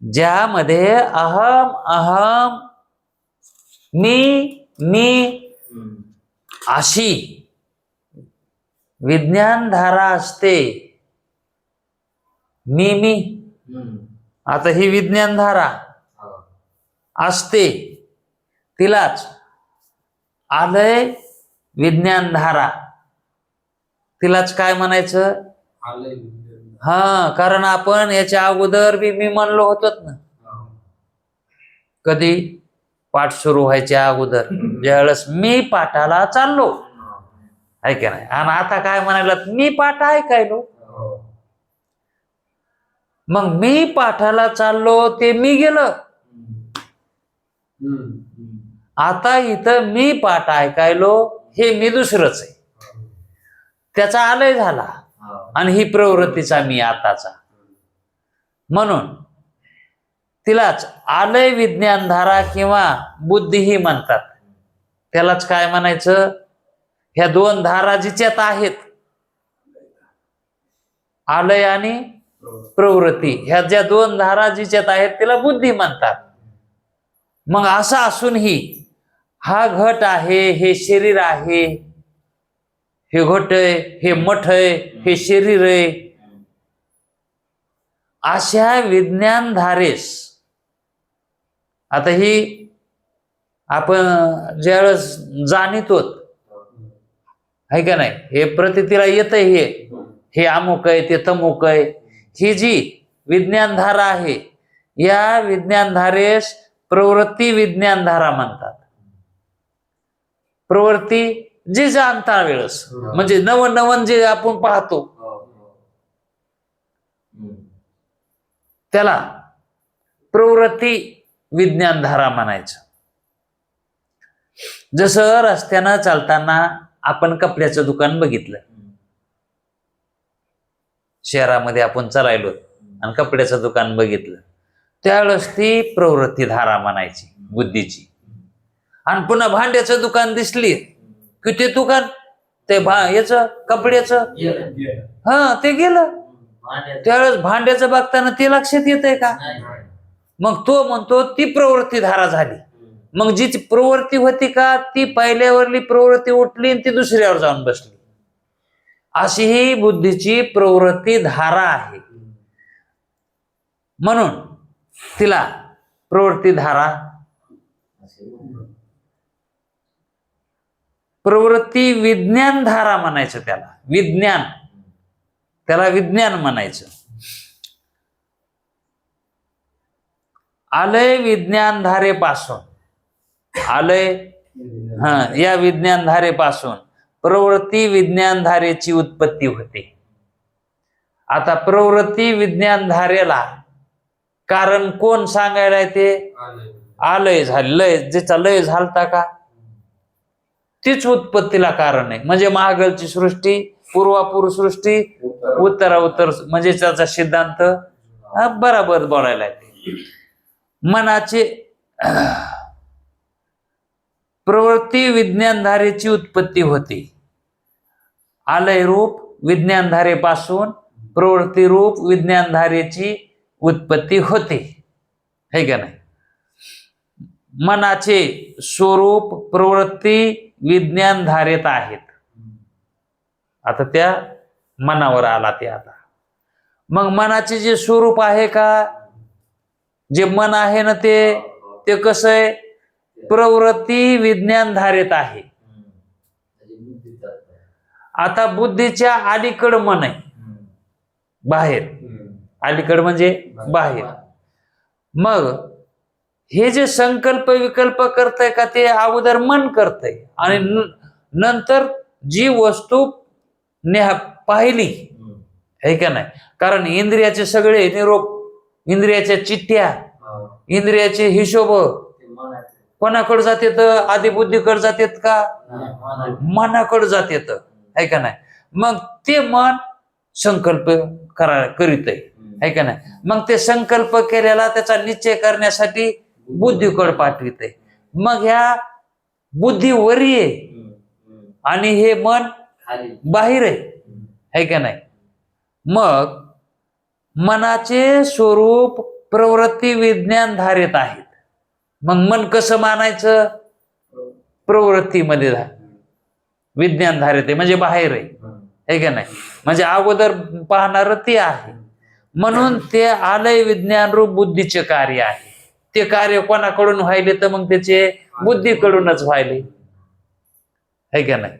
ज्यामध्ये अहम अहम मी अशी विज्ञान धारा असते. मी आता ही विज्ञान धारा असते, तिलाच आलय विज्ञान धारा, तिलाच काय म्हणायचं?
आलय.
हा, कारण आपण याच्या अगोदर बी मी म्हणलो होतो ना. कधी? पाठ सुरू व्हायच्या अगोदर, ज्यावेळेस मी पाठाला चाललो, ऐका नाही. आणि आता काय म्हणायला? मी पाठ ऐकायलो. मग मी पाठाला चाललो ते मी गेलं. आता इथं मी पाठ ऐकायलो हे मी दुसरंच आहे, त्याचा आलय झाला. आणि ही प्रवृत्तीचा मी आताचा, म्हणून तिलाच आलय विज्ञानधारा किंवा बुद्धीही म्हणतात. त्यालाच काय म्हणायचं? ह्या दोन धारा जिच्यात आहेत, आलय आणि प्रवृत्ती, ह्या ज्या दोन धारा जिच्यात आहेत तिला बुद्धी म्हणतात. मग असं असूनही हा घट आहे, हे शरीर आहे, हे घट आहे, हे मठ आहे, हे शरीर आहे, अशा विज्ञान धारेस आता ही आपण ज्यावेळेस जाणीतो, आहे का नाही, हे प्रतितीला येत आहे, हे अमुक आहे, ते तमुक आहे, ही जी विज्ञान धारा आहे, या विज्ञान धारेस प्रवृत्ती विज्ञान धारा म्हणतात. प्रवृत्ती जे जाणता वेळेस, म्हणजे नवन नवन जे आपण पाहतो त्याला प्रवृत्ती विज्ञान धारा म्हणायचं. जसं रस्त्यानं चालताना आपण कपड्याचं दुकान बघितलं, शहरामध्ये आपण चालायलो आणि कपड्याचं दुकान बघितलं, त्यावेळेस ती प्रवृत्ती धारा म्हणायची बुद्धीची. आणि पुन्हा भांड्याचं दुकान दिसली की ते दुकान ते याच कपड्याचं ते गेलं. त्यावेळेस भांड्याचं बघताना ते लक्षात येतंय का? मग तो म्हणतो ती प्रवृत्ती धारा झाली. मग जी प्रवृत्ती होती का, ती पहिल्यावरली प्रवृत्ती उठली आणि ती दुसऱ्यावर जाऊन बसली. अशी ही बुद्धीची प्रवृत्ती धारा आहे, म्हणून तिला प्रवृत्ती धारा, प्रवृत्ती विज्ञान धारा म्हणायचं. त्याला विज्ञान, त्याला विज्ञान म्हणायचं. आलय विज्ञान धारेपासून, आलय या विज्ञान धारेपासून प्रवृत्ती विज्ञान धारेची उत्पत्ती होते. आता प्रवृत्ती विज्ञान धारेला कारण कोण सांगायला ते? आलय झाले, लय ज्याचा लय झालता का तीच उत्पत्तीला कारण आहे. म्हणजे महागलची सृष्टी, पूर्वापूर्व सृष्टी, उत्तराउत्तर, म्हणजे त्याचा सिद्धांत बरोबर बोलायला येते. मनाचे प्रवृत्ती विज्ञान धारेची उत्पत्ती होते. आलय रूप विज्ञान धारेपासून प्रवृत्ती रूप विज्ञान धारेची उत्पत्ती होते, है का नाही? मनाचे स्वरूप प्रवृत्ती विज्ञान धारेत आहेत. आता त्या मनावर आला ते. आता मग मनाचे जे स्वरूप आहे का, जे मन आहे ना, ते कसं आहे? प्रवृत्ती विज्ञान धारेत आहे. आता बुद्धीच्या अलीकड मन आहे, बाहेर. अलीकड म्हणजे बाहेर. मग हे जे संकल्प विकल्प करतय का, ते अगोदर मन करतय आणि नंतर जी वस्तू पाहिली, है का नाही? कारण इंद्रियाचे सगळे निरोप, इंद्रियाच्या चिठ्ठ्या, इंद्रियाचे हिशोब कोणाकडे जातात? आदिबुद्धीकडे जातात का? मनाकडे जातात, है का नाही? मग ते मन संकल्प करीत आहे का नाही? मग ते संकल्प केलेला त्याचा निश्चय करण्यासाठी बुद्धीकडे पाठवित आहे. मग ह्या बुद्धी वरी आहे आणि हे मन बाहेर आहे का नाही? मग मनाचे स्वरूप प्रवृत्ती विज्ञान धारेत आहेत. मग मन कसं मानायचं? प्रवृत्तीमध्ये विज्ञान धारे म्हणजे बाहेर आहे, हे का नाही? म्हणजे अगोदर पाहणार ती आहे, म्हणून ते आलय विज्ञान रूप बुद्धीचे कार्य आहे. ते कार्य कोणाकडून व्हायले तर मग त्याचे बुद्धीकडूनच व्हायले, हे का नाही?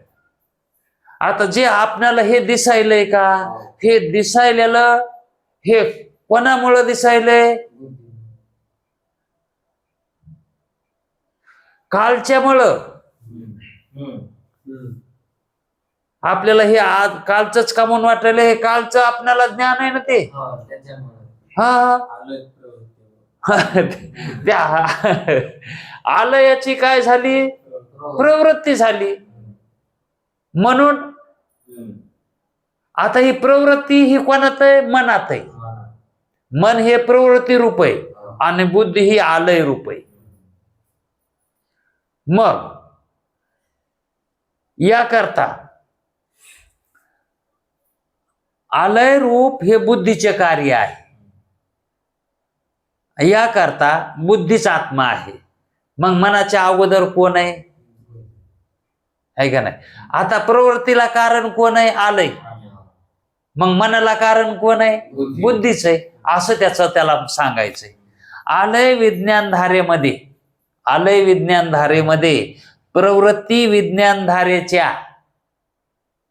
आता जे आपल्याला हे दिसायलंय का, हे दिसायलेलं हे कोणामुळं दिसायलंय? कालच्यामुळं. आपल्याला हे आज कालच का म्हणून वाटलेलं, हे कालचं आपल्याला ज्ञान आहे ना ते. हा त्या आलयाची काय झाली? प्रवृत्ती झाली. म्हणून आता ही प्रवृत्ती ही कोणात आहे? मनात आहे. मन हे प्रवृत्ती रूप आहे आणि बुद्धी ही आलय रूप आहे. मग याकरता आलय रूप हे बुद्धीचे कार्य आहे. याकरता बुद्धीच आत्मा आहे. मग मनाच्या अगोदर कोण आहे? है का नाही? आता प्रवृत्तीला कारण कोण आहे? आलय. मग मनाला कारण कोण आहे? बुद्धीच आहे. असं त्याला सांगायचंय. आलय विज्ञान धारेमध्ये प्रवृत्ती विज्ञान धारेच्या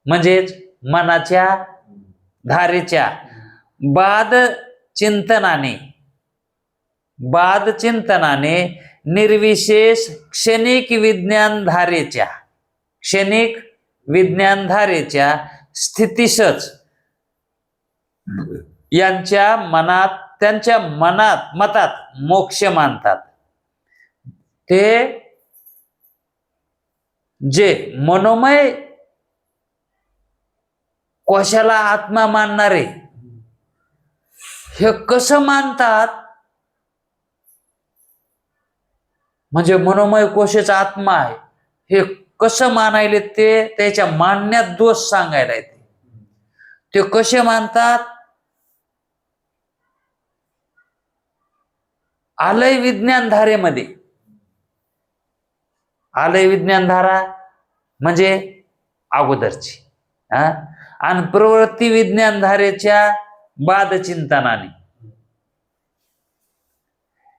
म्हणजेच मनाच्या धारेच्या बाद चिंतनाने निर्विशेष क्षणिक विज्ञान धारेच्या स्थितीसच त्यांच्या मतात मोक्ष मानतात. ते जे मनोमय कोशाला आत्मा मानणारे हे कसं मानतात? म्हणजे मनोमय कोशाचा आत्मा आहे हे कसं मानायले? ते त्याच्या मानण्यात दोष सांगायला येते. ते कसे मानतात? आलय विज्ञान धारेमध्ये. आलय विज्ञान धारा म्हणजे अगोदरची, आणि प्रवृत्ती विज्ञान धारेच्या बाद चिंतनाने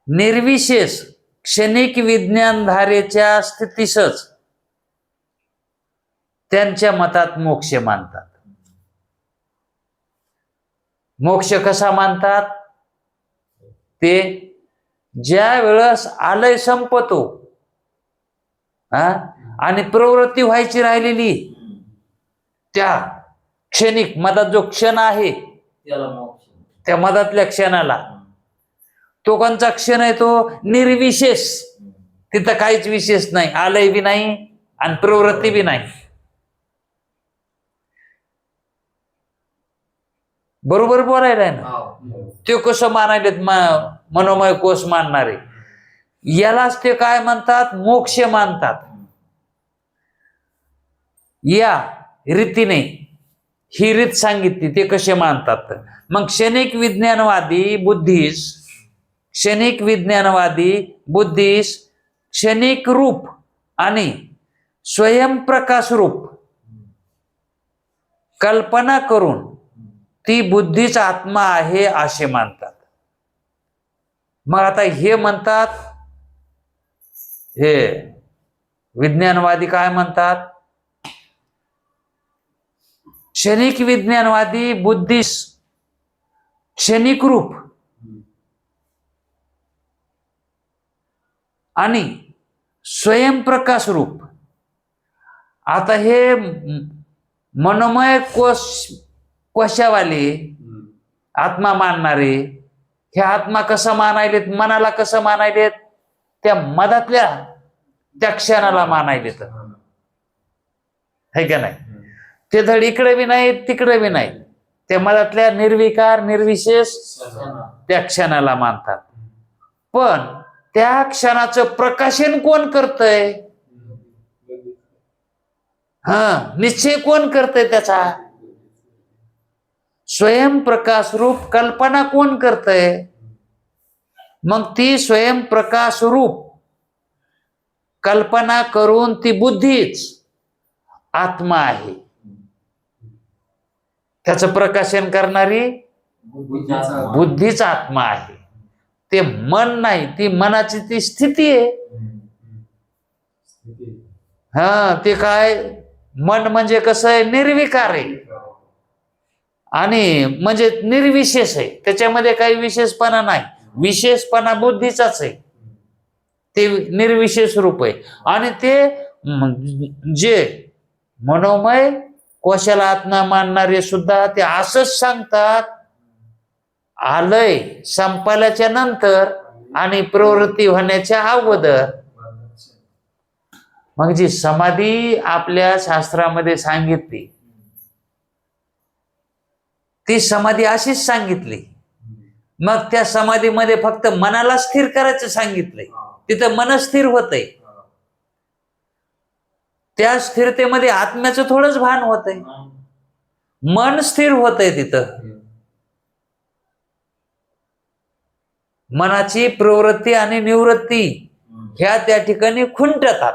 निर्विशेष क्षणिक विज्ञान धारेच्या स्थितीसच त्यांच्या मतात मोक्ष मानतात. मोक्ष कसा मानतात? ते ज्या वेळेस आलय संपतो आणि प्रवृत्ती व्हायची राहिलेली त्या क्षणिक मधात जो क्षण आहे त्या मधातल्या क्षणाला, तो कोणचा क्षण आहे? तो निर्विशेष. तिथं काहीच विशेष नाही, आलय बी नाही आणि प्रवृत्ती बी नाही. बरोबर बोलायला ना? ते कसं मानायलेत मनोमय कोश मानणारे? यालाच ते काय म्हणतात? मोक्ष मानतात. या रीतीने ही रीत सांगितली ते कसे मानतात. मग क्षणिक विज्ञानवादी बुद्धीस क्षणिक रूप आणि स्वयंप्रकाश रूप कल्पना करून ती बुद्धीच आत्मा आहे असे मानतात. मग आता हे म्हणतात, हे विज्ञानवादी काय म्हणतात? क्षणिक विज्ञानवादी बुद्धीस क्षणिक रूप आणि स्वयंप्रकाश रूप. आता हे मनोमय कोशावाले आत्मा मानणारे हे आत्मा कसं मानायलेत? मनाला कसं मानायलेत? त्या मधातल्या त्या क्षणाला मानायलेत, है का नाही? ते धड इकडे बी नाही तिकडे बी नाही, त्या मधातल्या निर्विकार निर्विशेष त्या क्षणाला मानतात. पण त्या क्षणाचं प्रकाशन कोण करतंय? निश्चय कोण करतंय त्याचा? स्वयंप्रकाश रूप कल्पना कोण करतंय? मग ती स्वयंप्रकाश रूप कल्पना करून ती बुद्धीच आत्मा आहे. त्याचं प्रकाशन करणारी बुद्धीच आत्मा आहे. ते मन नाही, ती मनाची ती स्थिती आहे. ते काय मन म्हणजे कसं आहे, निर्विकार आहे आणि म्हणजे निर्विशेष आहे. त्याच्यामध्ये काही विशेषपणा नाही. विशेषपणा बुद्धीचाच आहे. ते निर्विशेष रूप आहे. आणि ते जे मनोमय कोशाला आत्मा मानणारे सुद्धा ते असंच सांगतात, आलय संपल्याच्या नंतर आणि प्रवृत्ती होण्याच्या अगोदर. मग जी समाधी आपल्या शास्त्रामध्ये सांगितली ती समाधी अशीच सांगितली. मग त्या समाधीमध्ये फक्त मनाला स्थिर करायचं सांगितलंय. तिथं मन स्थिर होतंय. त्या स्थिरतेमध्ये आत्म्याचं थोडंच भान होतंय. मन स्थिर होतंय तिथं. मनाची प्रवृत्ती आणि निवृत्ती ह्या त्या ठिकाणी खुंटतात.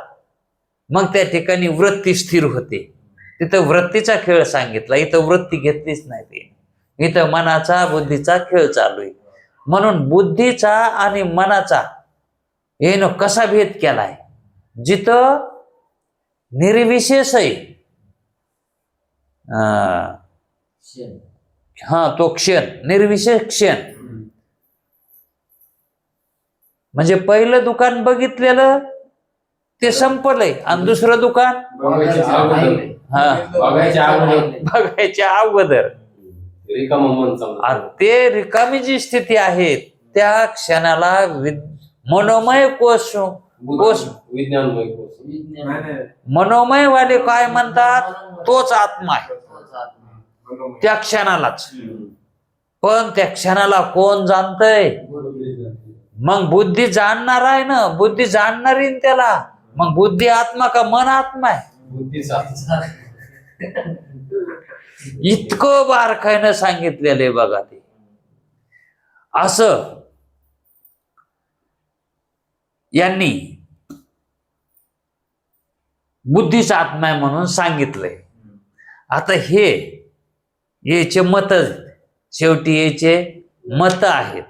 मग त्या ठिकाणी वृत्ती स्थिर होते. तिथं वृत्तीचा खेळ सांगितला. इथं वृत्ती घेतलीच नाही. ते इथं मनाचा बुद्धीचा खेळ चालू आहे. म्हणून बुद्धीचा आणि मनाचा येणं कसा भेद केलाय. जिथं निर्विशेष आहे तो क्षण, निर्विशेष क्षण. म्हणजे पहिलं दुकान बघितलेलं ते संपलंय आणि दुसरं दुकान बघायच्या अगोदर. ते रिकामी जी स्थिती आहे त्या क्षणाला मनोमय कोश मनोमय वाले काय म्हणतात, तोच आत्मा आहे त्या क्षणालाच. पण त्या क्षणाला कोण जाणतंय? मग बुद्धी जाणणार आहे ना, बुद्धी जाणणारी त्याला. मग बुद्धी आत्मा का मन आत्मा आहे? इतकं बारकाईनं सांगितलेलं आहे बघा. ते असं यांनी बुद्धीचा आत्मा आहे म्हणून सांगितलंय. आता हे याचे मत, शेवटी याचे मत आहेत.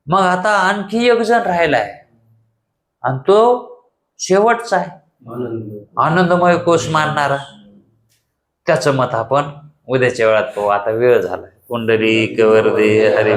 मग आता आणखी एक जण राहिलाय आणि तो शेवटचा आहे, आनंदमय कोश मानणारा. त्याचं मत आपण उद्याच्या वेळात पाहू. आता वेळ झाला. पुंडलिक वरदे हरी.